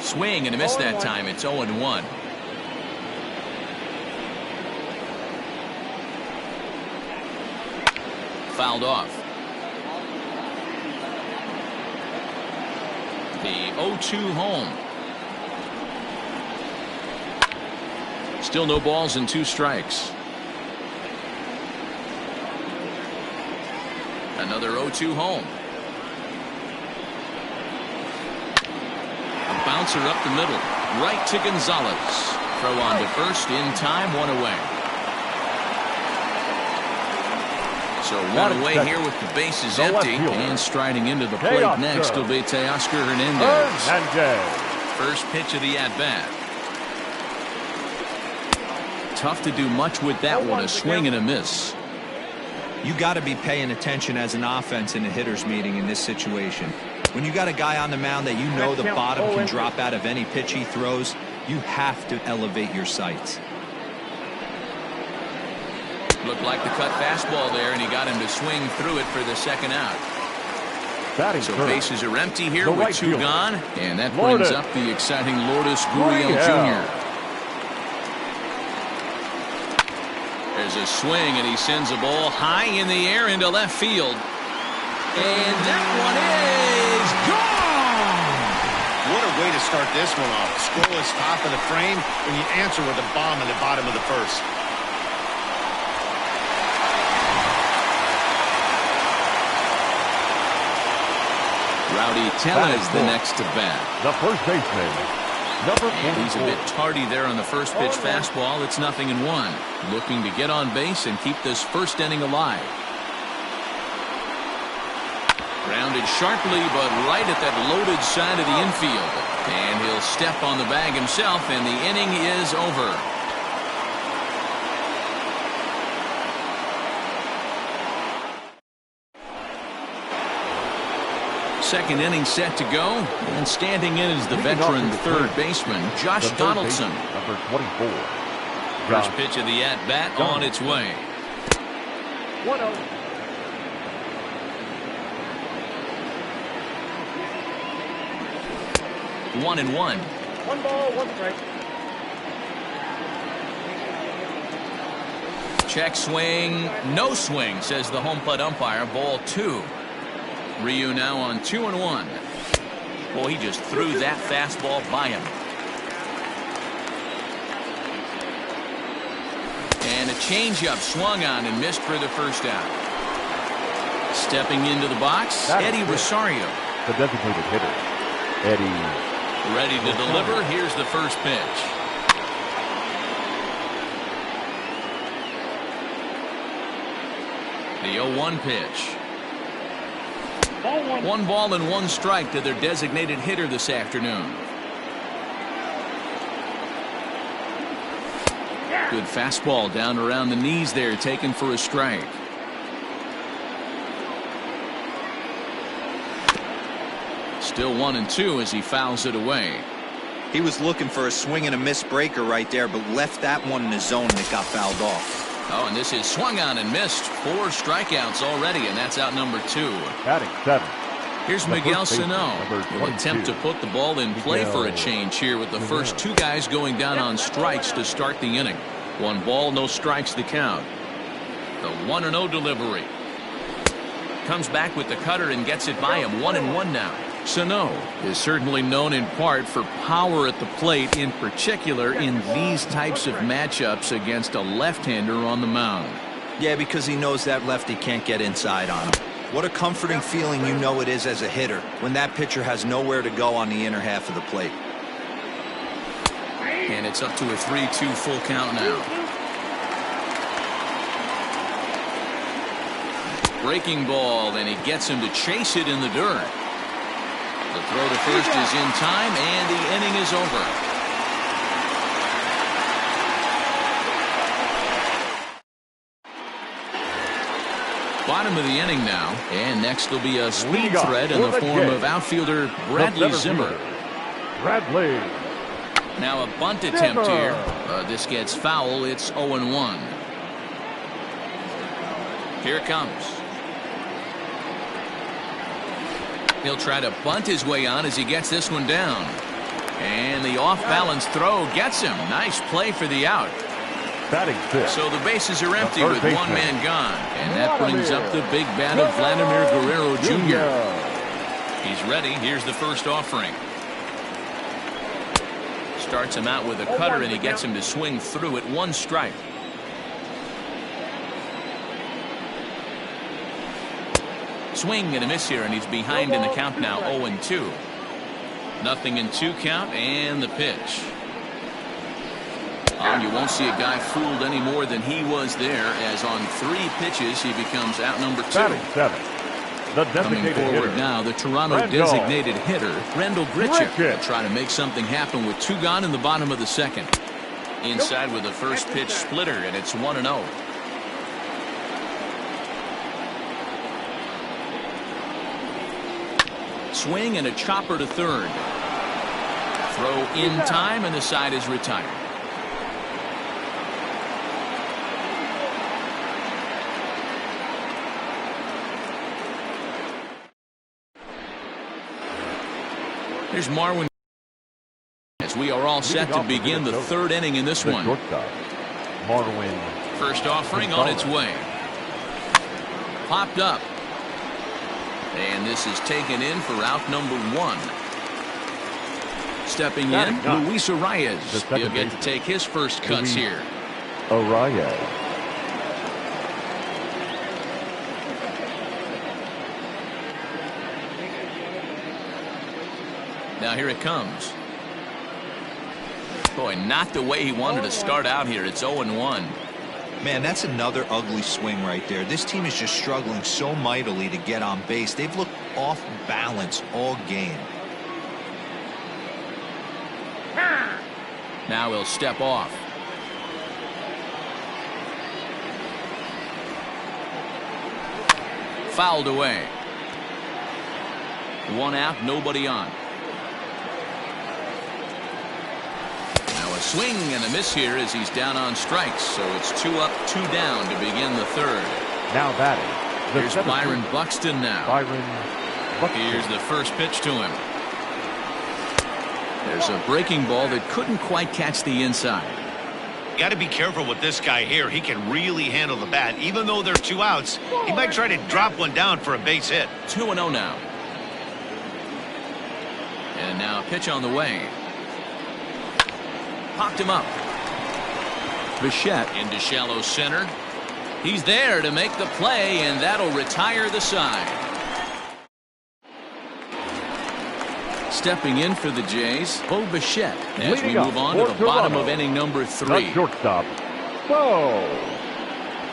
Swing and a miss that time. It's 0-1. Fouled off. The 0-2 home. Still no balls and two strikes. Another 0-2 home. A bouncer up the middle. Right to Gonzalez. Throw on to first in time, one away. So one away here with the bases empty. And striding into the plate next will be Teoscar Hernandez. First pitch of the at-bat. Tough to do much with that one. A swing and a miss. You got to be paying attention as an offense in a hitter's meeting in this situation. When you got a guy on the mound that you know the bottom can drop out of any pitch he throws, you have to elevate your sights. Looked like the cut fastball there, and he got him to swing through it for the second out. So bases are empty here with two gone, and that brings up the exciting Lourdes Gurriel Jr. There's a swing, and he sends a ball high in the air into left field. And that one is gone! What a way to start this one off. Scoreless top of the frame, and you answer with a bomb in the bottom of the first. Rowdy Tella is the next to bat. The first baseman, number 44. And he's a bit tardy there on the first pitch fastball. It's 0-1. Looking to get on base and keep this first inning alive. Grounded sharply, but right at that loaded side of the infield. And he'll step on the bag himself, and the inning is over. Second inning set to go, and standing in is the veteran third baseman, Josh Donaldson. Number 24. First pitch of the at-bat on its way. 1-0. 1-1. 1 ball, 1 strike. Check swing, no swing, says the home plate umpire. Ball 2. Ryu now on 2-1. Boy, he just threw that fastball by him. And a changeup swung on and missed for the first out. Stepping into the box, Eddie Rosario. The designated hitter, Eddie. Ready to deliver. Here's the first pitch. The 0-1 pitch. 1 ball and 1 strike to their designated hitter this afternoon. Good fastball down around the knees there, taken for a strike. Still 1-2 as he fouls it away. He was looking for a swing and a miss breaker right there, but left that one in the zone and it got fouled off. Oh, and this is swung on and missed. 4 strikeouts already, and that's out number 2. Batting 7. Here's Miguel Sano. He'll attempt to put the ball in play for a change here with the first 2 guys going down on strikes to start the inning. 1 ball, no strikes the count. The 1-0 delivery. Comes back with the cutter and gets it by him. 1-1 now. Sano is certainly known in part for power at the plate, in particular in these types of matchups against a left-hander on the mound. Yeah, because he knows that lefty can't get inside on him. What a comforting feeling you know it is as a hitter when that pitcher has nowhere to go on the inner half of the plate. And it's up to a 3-2 full count now. Breaking ball, and he gets him to chase it in the dirt. The throw to first is in time, and the inning is over. Bottom of the inning now, and next will be a speed threat in the form of outfielder Bradley Zimmer. Bradley. Now a bunt attempt here. This gets foul. It's 0-1. Here it comes. He'll try to bunt his way on as he gets this one down. And the off-balance throw gets him. Nice play for the out. Batting 6. So the bases are empty with 1 man gone. And that brings up the big bat of Vladimir Guerrero Jr. He's ready. Here's the first offering. Starts him out with a cutter, and he gets him to swing through it. 1 strike. Swing and a miss here, and he's behind in the count now. 0-2. 0-2 count, and the pitch. You won't see a guy fooled any more than he was there, as on 3 pitches he becomes out number 2. Batting 7. The Coming forward hitter. now, the Toronto designated hitter, Rendell Grichuk, will try to make something happen with 2 gone in the bottom of the second. Inside with the first pitch splitter, and it's 1-0. Swing and a chopper to third. Throw in time, and the side is retired. Here's Marwin as we are all set to begin the 3rd inning in this one. Marwin First offering on its way. Popped up. And this is taken in for out number 1. Stepping in, Luis Arias. He'll get to take his first cuts here. Arias. Now here it comes. Boy, not the way he wanted to start out here. It's 0-1. Man, that's another ugly swing right there. This team is just struggling so mightily to get on base. They've looked off balance all game. Now he'll step off. Fouled away. 1 out, nobody on. A swing and a miss here as he's down on strikes, so it's 2 up, 2 down to begin the 3rd. Now batting. Here's Byron Buxton now. Here's the first pitch to him. There's a breaking ball that couldn't quite catch the inside. Got to be careful with this guy here. He can really handle the bat. Even though there are 2 outs, he might try to drop one down for a base hit. 2-0 now. And now a pitch on the way. Popped him up. Bichette into shallow center. He's there to make the play, and that'll retire the side. Stepping in for the Jays, Bo Bichette, as we move on to the bottom of inning number 3. The shortstop, Bo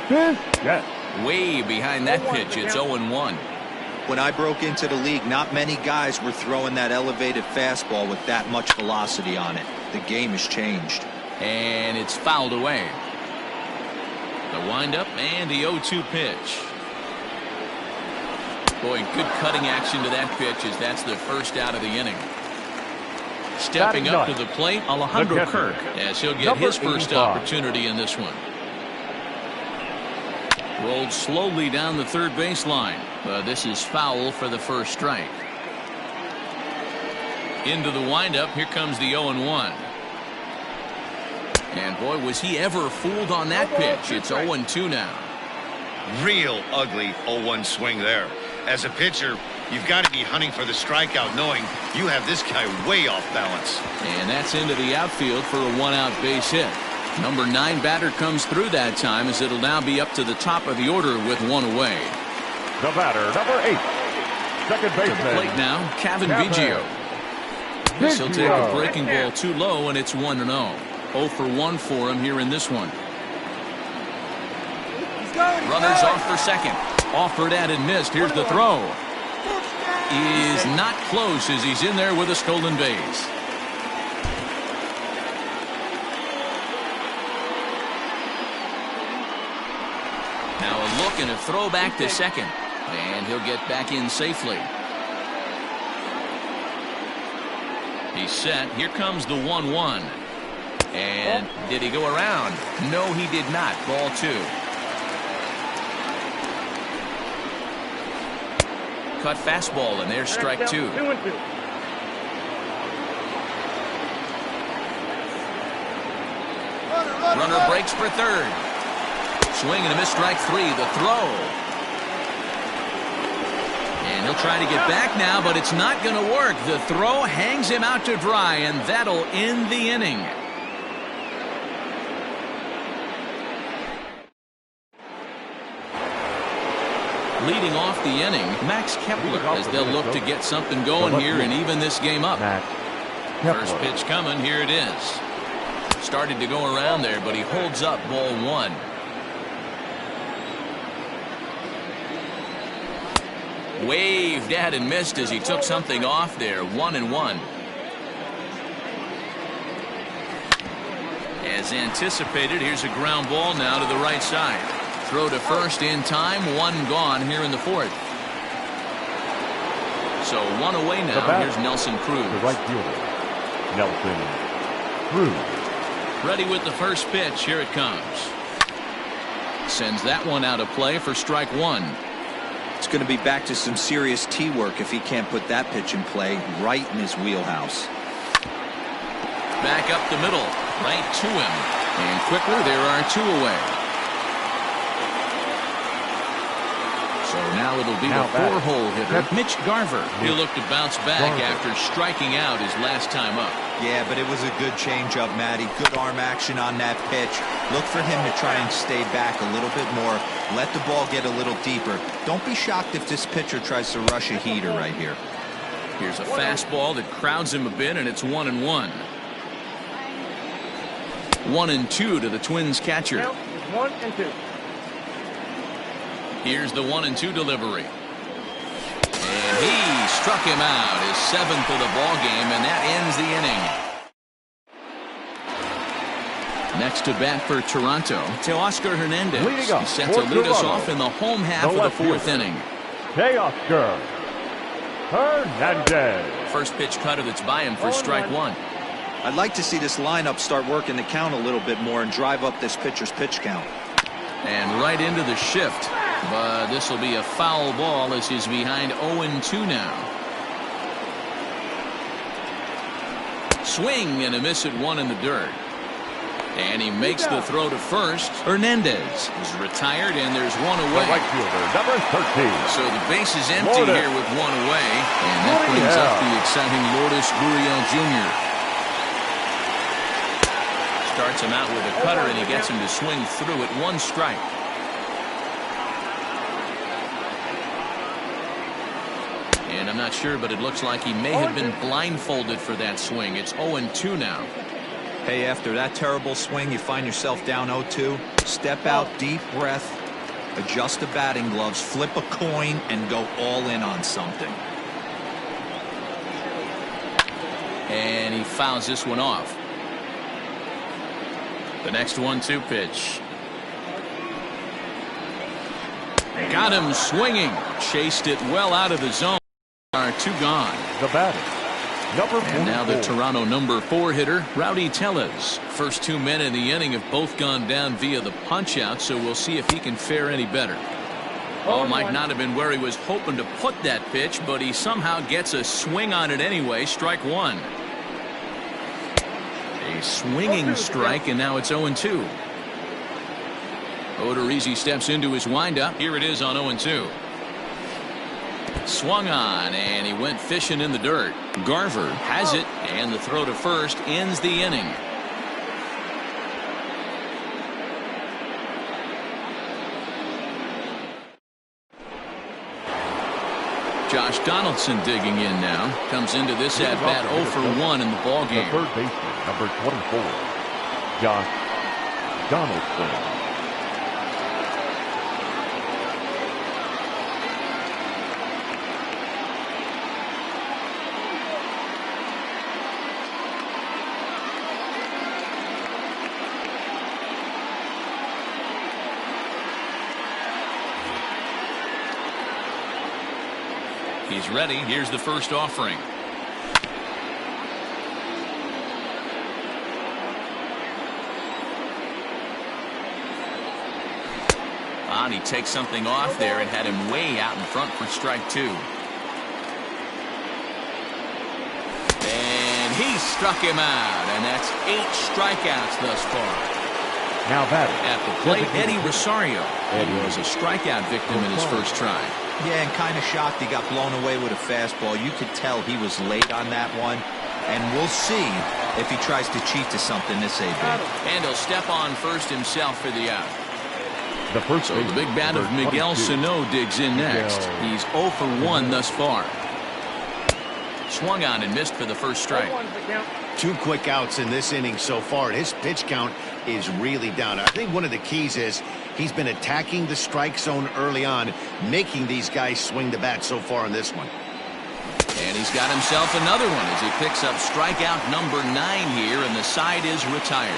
Bichette. Way behind that pitch, it's 0-1. When I broke into the league, not many guys were throwing that elevated fastball with that much velocity on it. The game has changed. And it's fouled away. The windup and the 0-2 pitch. Boy, good cutting action to that pitch as that's the first out of the inning. Stepping up to the plate, Alejandro Kirk, as he'll get his first opportunity in this one. Rolled slowly down the 3rd baseline. This is foul for the first strike. Into the windup, here comes the 0-1. And boy, was he ever fooled on that pitch. It's 0-2 now. Real ugly 0-1 swing there. As a pitcher, you've got to be hunting for the strikeout, knowing you have this guy way off balance. And that's into the outfield for a 1-out base hit. Number 9 batter comes through that time, as it'll now be up to the top of the order with 1 away. The batter, number 8, second baseman. To the plate now, Kevin Biggio. This will take a breaking ball too low, and it's 1-0. 0 for 1 for him here in this one. Runners off for second. Offered at and missed. Here's the throw. Is not close as he's in there with a stolen base. Now a look and a throw back to second. And he'll get back in safely. He's set. Here comes the 1-1. And did he go around? No, he did not. Ball 2. Cut fastball, and there's strike 2. Runner breaks for 3rd. Swing and a miss, strike 3. The throw. And he'll try to get back now, but it's not going to work. The throw hangs him out to dry, and that'll end the inning. Leading off the inning, Max Kepler, as they'll look to get something going here and even this game up. First pitch coming, here it is. Started to go around there, but he holds up ball 1. Waved at and missed as he took something off there. 1-1. As anticipated, here's a ground ball now to the right side. Throw to first in time, 1 gone here in the 4th. So 1 away now. Here's Nelson Cruz. The right fielder, Nelson Cruz. Ready with the first pitch. Here it comes. Sends that one out of play for strike 1. It's going to be back to some serious tee work if he can't put that pitch in play right in his wheelhouse. Back up the middle, right to him. And quickly, there are 2 away. Now it'll be the four-hole hitter, Mitch Garver. He'll look to bounce back after striking out his last time up. Yeah, but it was a good changeup, Matty. Good arm action on that pitch. Look for him to try and stay back a little bit more. Let the ball get a little deeper. Don't be shocked if this pitcher tries to rush a heater right here. Here's a fastball that crowds him a bit, and it's 1-1. 1-2 to the Twins catcher. 1-2. Here's the 1-2 delivery. And he struck him out, his 7th of the ball game, and that ends the inning. Next to bat for Toronto, Teoscar Hernandez. He's set to lead us off in the home half of the 4th inning. Teoscar Hernandez. First pitch cutter that's by him for strike one. I'd like to see this lineup start working the count a little bit more and drive up this pitcher's pitch count. And right into the shift. But this will be a foul ball as he's behind 0-2 now. Swing and a miss at one in the dirt. And he makes the throw to first. Hernandez is retired, and there's one away. The right fielder, number 13. So the base is empty here with one away. And that brings up the exciting Lourdes Gurriel Jr. Starts him out with a cutter, and he gets him to swing through at 1 strike. And I'm not sure, but it looks like he may have been blindfolded for that swing. It's 0-2 now. Hey, after that terrible swing, you find yourself down 0-2. Step out, deep breath, adjust the batting gloves, flip a coin, and go all in on something. And he fouls this one off. The next 1-2 pitch. Got him swinging. Chased it well out of the zone. 2 gone. The batter, number 44. And now the Toronto number 4 hitter, Rowdy Tellez. First 2 men in the inning have both gone down via the punch-out, so we'll see if he can fare any better. Oh, might not have been where he was hoping to put that pitch, but he somehow gets a swing on it anyway. Strike one. A swinging strike, and now it's 0-2. Odorizzi steps into his windup. Here it is on 0-2. Swung on, and he went fishing in the dirt. Garver has it, and the throw to first ends the inning. Josh Donaldson digging in now. Comes into this at-bat 0 for 1 in the ballgame. The third baseman, number 24, Josh Donaldson. He's ready. Here's the first offering. And he takes something off there and had him way out in front for strike 2. And he struck him out, and that's 8 strikeouts thus far. Now batting at the plate, Eddie Rosario. He was a strikeout victim in his first try. Yeah, and kind of shocked he got blown away with a fastball. You could tell he was late on that one. And we'll see if he tries to cheat to something this AB. And he'll step on first himself for the out. So the big bat of Miguel Sano digs in next. He's 0 for 1 thus far. Swung on and missed for the first strike. 2 quick outs in this inning so far. His pitch count is really down. I think one of the keys is he's been attacking the strike zone early on, making these guys swing the bat so far in this one. And he's got himself another one as he picks up strikeout number 9 here, and the side is retired.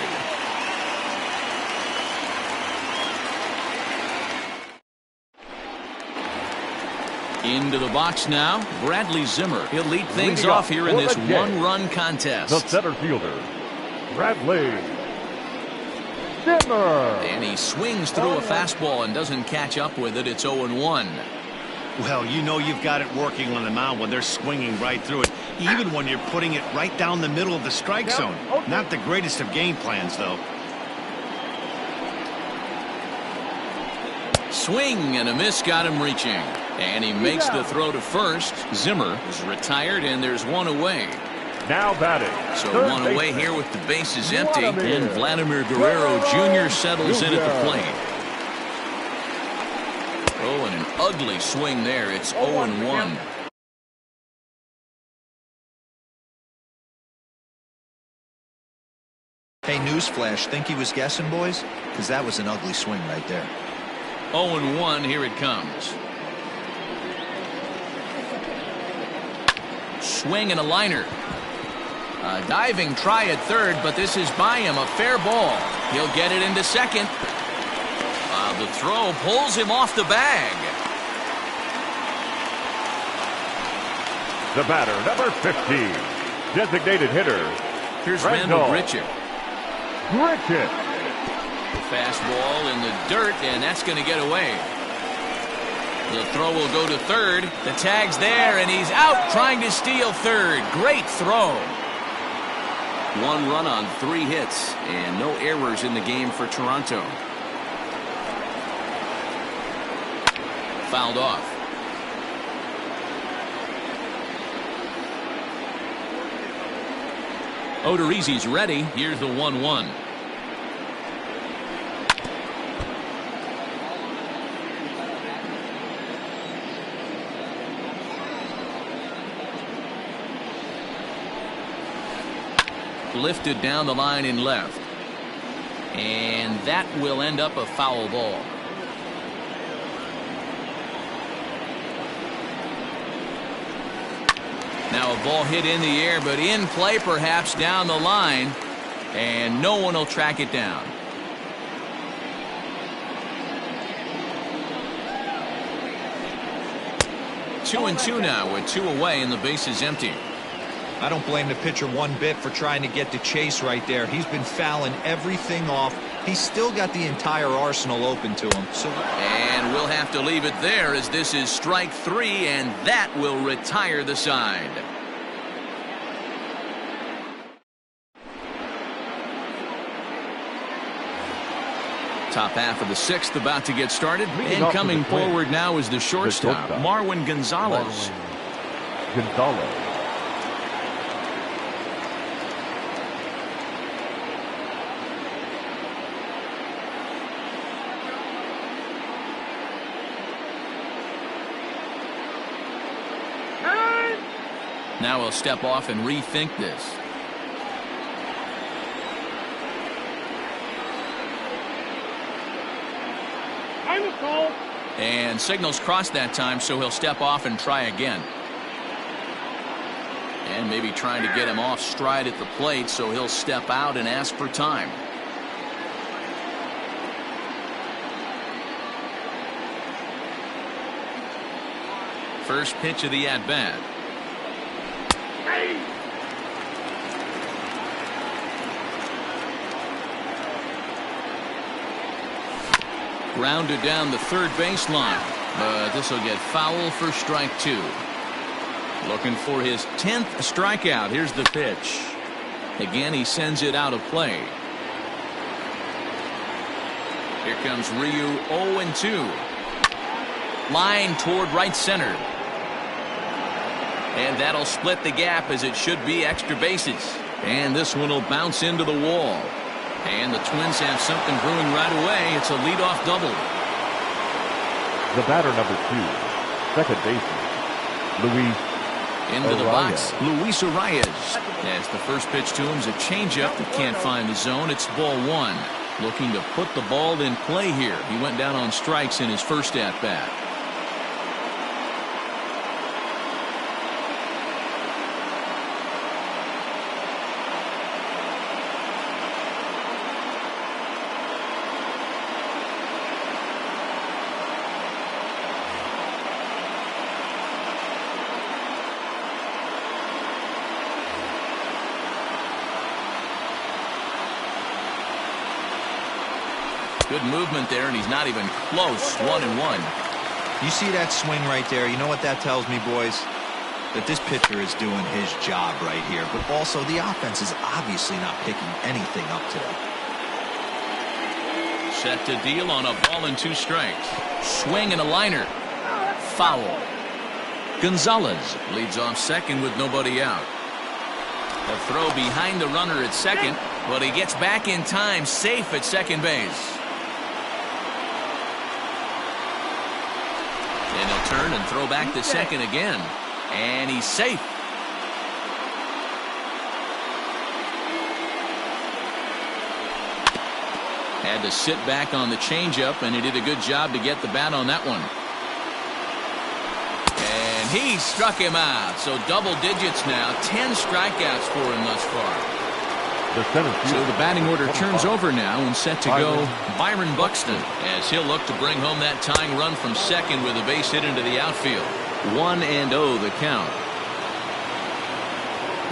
Into the box now, Bradley Zimmer. He'll lead things off here in this 1-run contest. The center fielder, Bradley Zimmer. And he swings through a fastball and doesn't catch up with it. It's 0-1. Well, you know you've got it working on the mound when they're swinging right through it, even when you're putting it right down the middle of the strike zone. Not the greatest of game plans, though. swing and a miss got him reaching. And he makes the throw to first. Zimmer is retired, and there's one away. Now batting. So one away here with the bases empty. And Vladimir Guerrero Jr. settles in at the plate. Oh, and an ugly swing there. It's 0-1. Hey, newsflash, think he was guessing, boys? Because that was an ugly swing right there. 0-1, here it comes. Swing and a liner. A diving try at third, but this is by him, a fair ball. He'll get it into second. The throw pulls him off the bag. The batter, number 50, designated hitter. Here's Randall Grichuk. Grichuk. Fastball in the dirt, and that's going to get away. The throw will go to third. The tag's there, and he's out trying to steal third. Great throw. 1 run on 3 hits, and no errors in the game for Toronto. Fouled off. Odorizzi's ready. Here's the 1-1. Lifted down the line in left. And that will end up a foul ball. Now a ball hit in the air, but in play perhaps down the line. And no one will track it down. Two and two now with 2 away and the base is empty. I don't blame the pitcher one bit for trying to get the chase right there. He's been fouling everything off. He's still got the entire arsenal open to him. And we'll have to leave it there as this is strike 3, and that will retire the side. Top half of the 6th about to get started. And coming forward now is the shortstop, Marwin Gonzalez. Now he'll step off and rethink this. And signals crossed that time, so he'll step off and try again. And maybe trying to get him off stride at the plate, so he'll step out and ask for time. First pitch of the at-bat. Grounded down the third baseline, but this will get foul for strike 2. Looking for his 10th strikeout. Here's the pitch. Again, he sends it out of play. Here comes Ryu, 0-2. Line toward right center. And that'll split the gap as it should be extra bases. And this one will bounce into the wall. And the Twins have something brewing right away. It's a leadoff double. The batter, number 2, second baseman, Luis Into the Arias. box, Luis Arias. As the first pitch to him is a changeup that can't find the zone. It's ball 1. Looking to put the ball in play here. He went down on strikes in his first at-bat. Good movement there, and he's not even close. 1-1. You see that swing right there? You know what that tells me, boys? That this pitcher is doing his job right here. But also, the offense is obviously not picking anything up today. Set to deal on a ball and 2 strikes. Swing and a liner. Foul. Gonzalez leads off second with nobody out. A throw behind the runner at second, but he gets back in time, safe at second base. And he'll turn and throw back to second again. And he's safe. Had to sit back on the changeup, and he did a good job to get the bat on that one. And he struck him out. So double digits now. 10 strikeouts for him thus far. So the batting order turns over now and set to go Byron Buxton, as he'll look to bring home that tying run from second with a base hit into the outfield. 1-0 the count.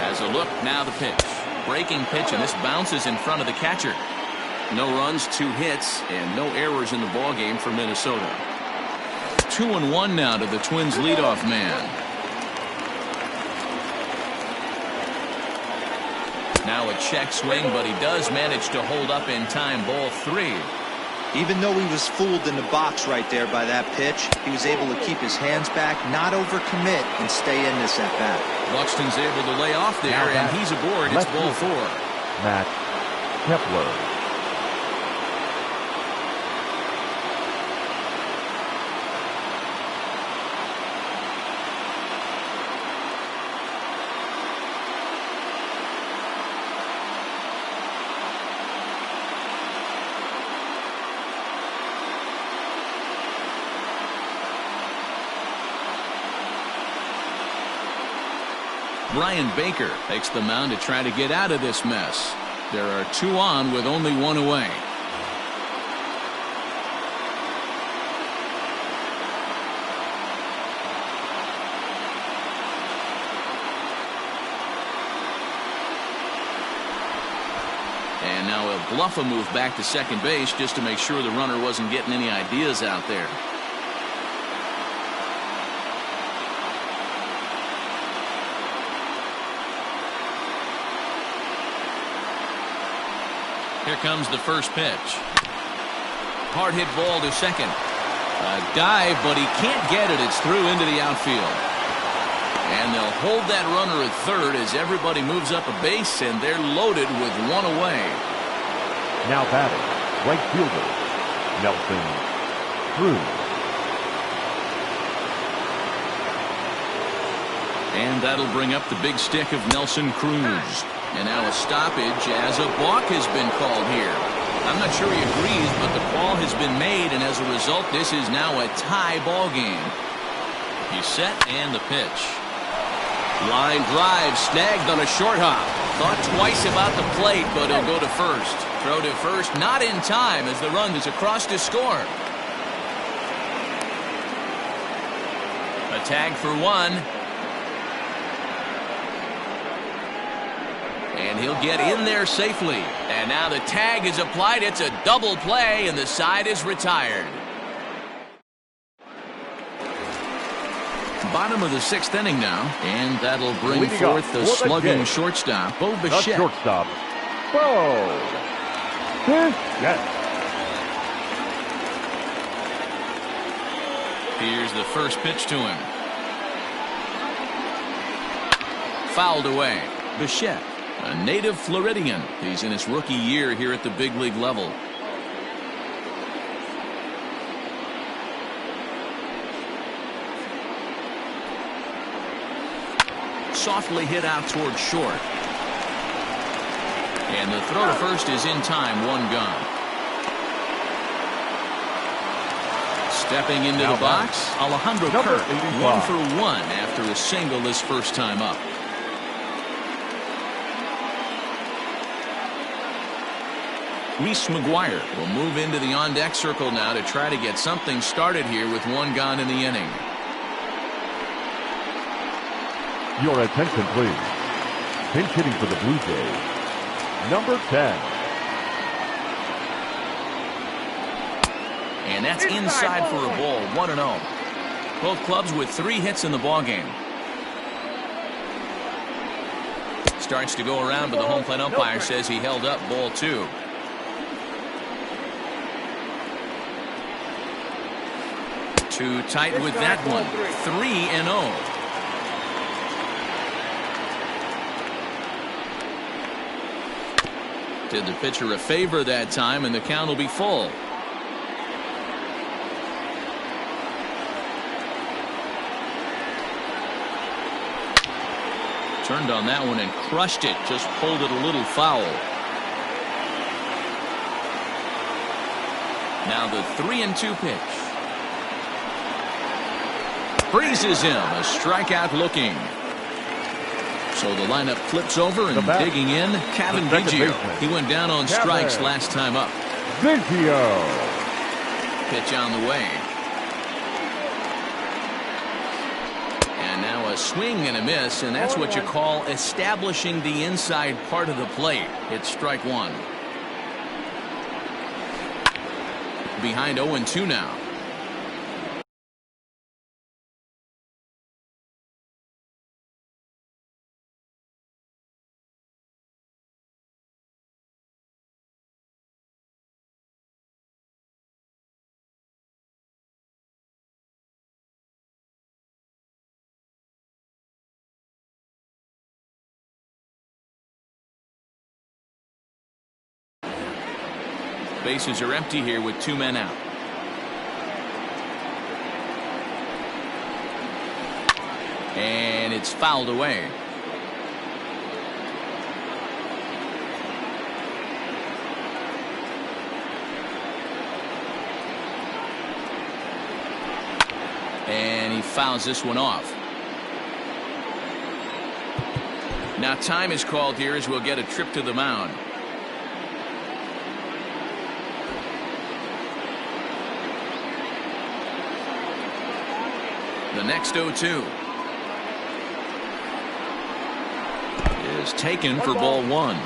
As a look, now the pitch. Breaking pitch, and this bounces in front of the catcher. No runs, 2 hits, and no errors in the ballgame for Minnesota. 2-1 now to the Twins' leadoff man. Now a check swing, but he does manage to hold up in time. Ball 3. Even though he was fooled in the box right there by that pitch, he was able to keep his hands back, not overcommit, and stay in this at bat. Buxton's able to lay off there, and he's aboard. It's ball 4. Matt Kepler. Brian Baker takes the mound to try to get out of this mess. There are 2 on with only 1 away. And now he'll bluff a move back to second base just to make sure the runner wasn't getting any ideas out there. Here comes the first pitch. Hard hit ball to second. A dive, but he can't get it. It's through into the outfield. And they'll hold that runner at third as everybody moves up a base, and they're loaded with 1 away. Now batting, right fielder, Nelson Cruz. And that'll bring up the big stick of Nelson Cruz. And now a stoppage as a balk has been called here. I'm not sure he agrees, but the call has been made, and as a result, this is now a tie ball game. He's set, and the pitch. Line drive, snagged on a short hop. Thought twice about the plate, but he'll go to first. Throw to first, not in time, as the run is across to score. A tag for 1. And he'll get in there safely. And now the tag is applied. It's a double play, and the side is retired. Bottom of the 6th inning now. And that'll bring forth the slugging shortstop, Bo Bichette. Shortstop, Bo Bichette. Here's the first pitch to him. Fouled away. Bichette, a native Floridian. He's in his rookie year here at the big league level. Softly hit out toward short. And the throw to first is in time. 1 gone. Stepping into the box, Alejandro Kirk, 1 for 1 after a single his first time up. Reese McGuire will move into the on-deck circle now to try to get something started here with 1 gone in the inning. Your attention, please. Pinch hitting for the Blue Jays, number 10. And that's inside for a ball. 1-0. Both clubs with 3 hits in the ballgame. Starts to go around, but the home plate umpire says he held up. Ball 2. Too tight with that one. 3-0. Did the pitcher a favor that time, and the count will be full. Turned on that one and crushed it. Just pulled it a little foul. Now the 3-2 pitch. Freezes him. A strikeout looking. So the lineup flips over and digging in. Kevin Biggio. He went down on strikes last time up. Biggio. Pitch on the way. And now a swing and a miss, and that's what you call establishing the inside part of the plate. It's strike one. Behind 0-2 now. Bases are empty here with 2 men out. And it's fouled away. And he fouls this one off. Now time is called here as we'll get a trip to the mound. The next 0-2 is taken for ball one.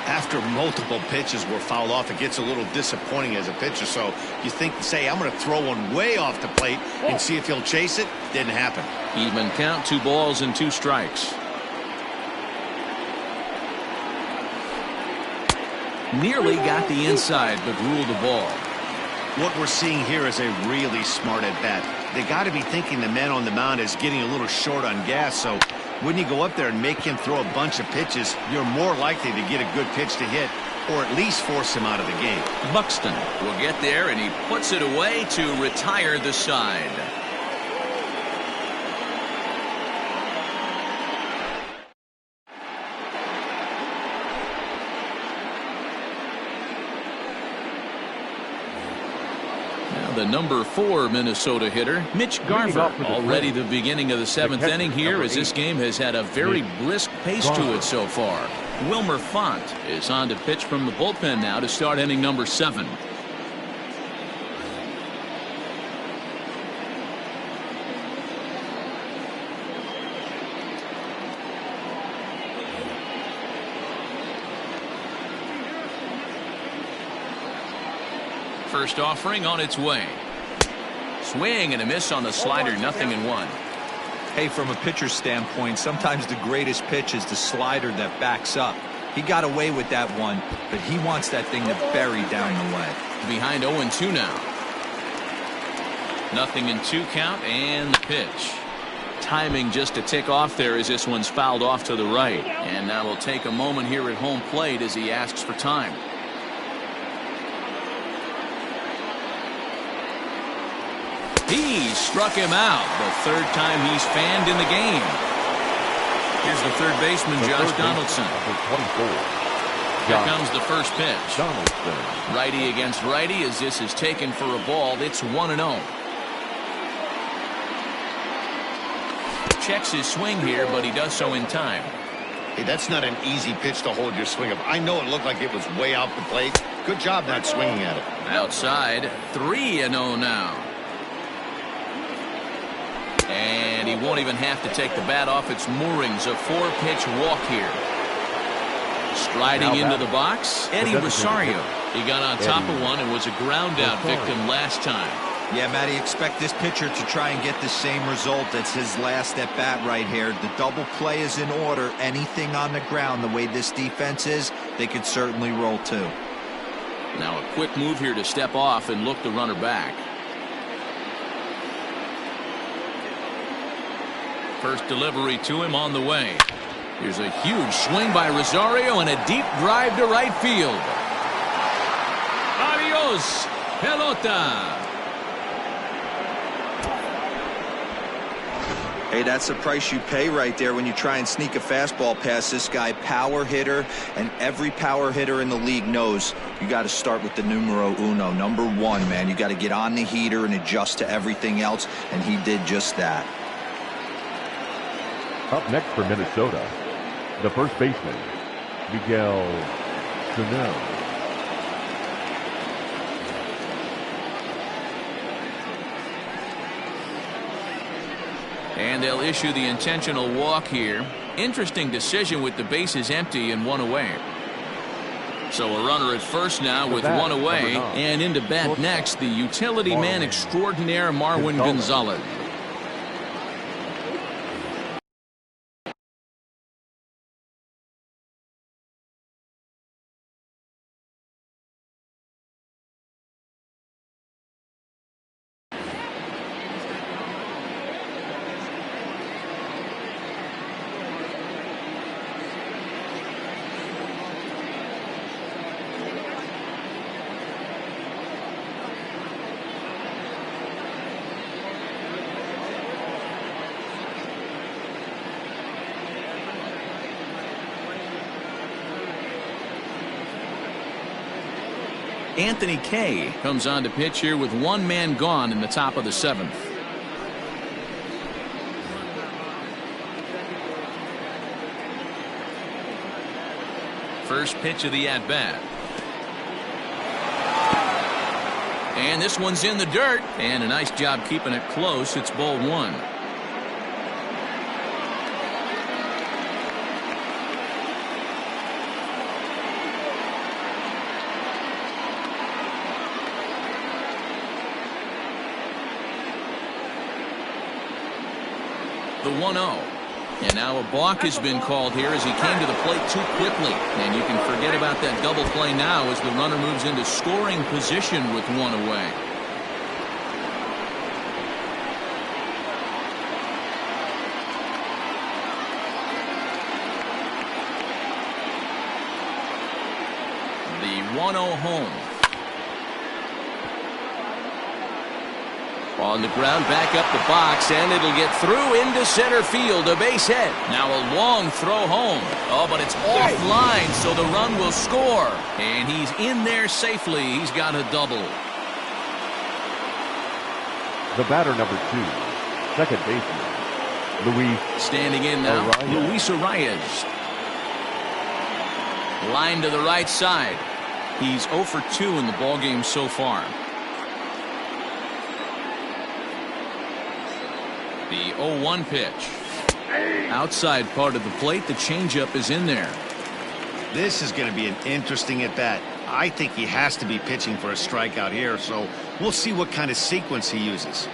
After multiple pitches were fouled off, it gets a little disappointing as a pitcher. So you think, say, I'm going to throw one way off the plate and see if he'll chase it. Didn't happen. Even count, 2 balls and 2 strikes. Nearly got the inside, but ruled the ball. What we're seeing here is a really smart at bat. They got to be thinking the man on the mound is getting a little short on gas. So when you go up there and make him throw a bunch of pitches, you're more likely to get a good pitch to hit, or at least force him out of the game. Buxton will get there, and he puts it away to retire the side. The number 4 Minnesota hitter, Mitch Garver. Already the beginning of the 7th inning here, as this game has had a very brisk pace to it so far. Wilmer Font is on to pitch from the bullpen now to start inning number 7. First offering on its way. Swing and a miss on the slider. 0-1. Hey, from a pitcher's standpoint, sometimes the greatest pitch is the slider that backs up. He got away with that one, but he wants that thing to bury down the way. Behind 0-2 now. 0-2 count, and the pitch. Timing just a tick off there as this one's fouled off to the right. And now we'll take a moment here at home plate as he asks for time. He struck him out. The 3rd time he's fanned in the game. Here's the 3rd baseman, Josh Donaldson. Here comes the first pitch. Righty against righty as this is taken for a ball. It's 1-0. Checks his swing here, but he does so in time. Hey, that's not an easy pitch to hold your swing of. I know it looked like it was way out the plate. Good job not swinging at it. Outside, 3-0 now. And he won't even have to take the bat off its moorings. A 4-pitch walk here. Striding into the box, Eddie Rosario. He got on top of one and was a ground out victim last time. Yeah, Matty, expect this pitcher to try and get the same result as his last at bat right here. The double play is in order. Anything on the ground, the way this defense is, they could certainly roll too. Now a quick move here to step off and look the runner back. First delivery to him on the way. Here's a huge swing by Rosario and a deep drive to right field. Adios, pelota. Hey, that's the price you pay right there when you try and sneak a fastball past this guy. Power hitter, and every power hitter in the league knows you got to start with the numero uno, number one, man. You got to get on the heater and adjust to everything else, and he did just that. Up next for Minnesota, the first baseman, Miguel Sano. And they'll issue the intentional walk here. Interesting decision with the bases empty and one away. So a runner at first now with one away. And into bat next, the utility man extraordinaire, Marwin Gonzalez. Anthony Kay comes on to pitch here with one man gone in the top of the seventh. First pitch of the at-bat. And this one's in the dirt. And a nice job keeping it close. It's ball one. The 1-0. And now a balk has been called here as he came to the plate too quickly. And you can forget about that double play now as the runner moves into scoring position with one away. The 1-0 home. On the ground, back up the box, and it'll get through into center field, a base hit. Now a long throw home. Oh, but it's offline, so the run will score. And he's in there safely. He's got a double. The batter, number 2, second baseman, Luis. Standing in now, Luis Arias. Line to the right side. He's 0 for 2 in the ballgame so far. The 0-1 pitch. Outside part of the plate, the changeup is in there. This is going to be an interesting at-bat. I think he has to be pitching for a strikeout here, so we'll see what kind of sequence he uses.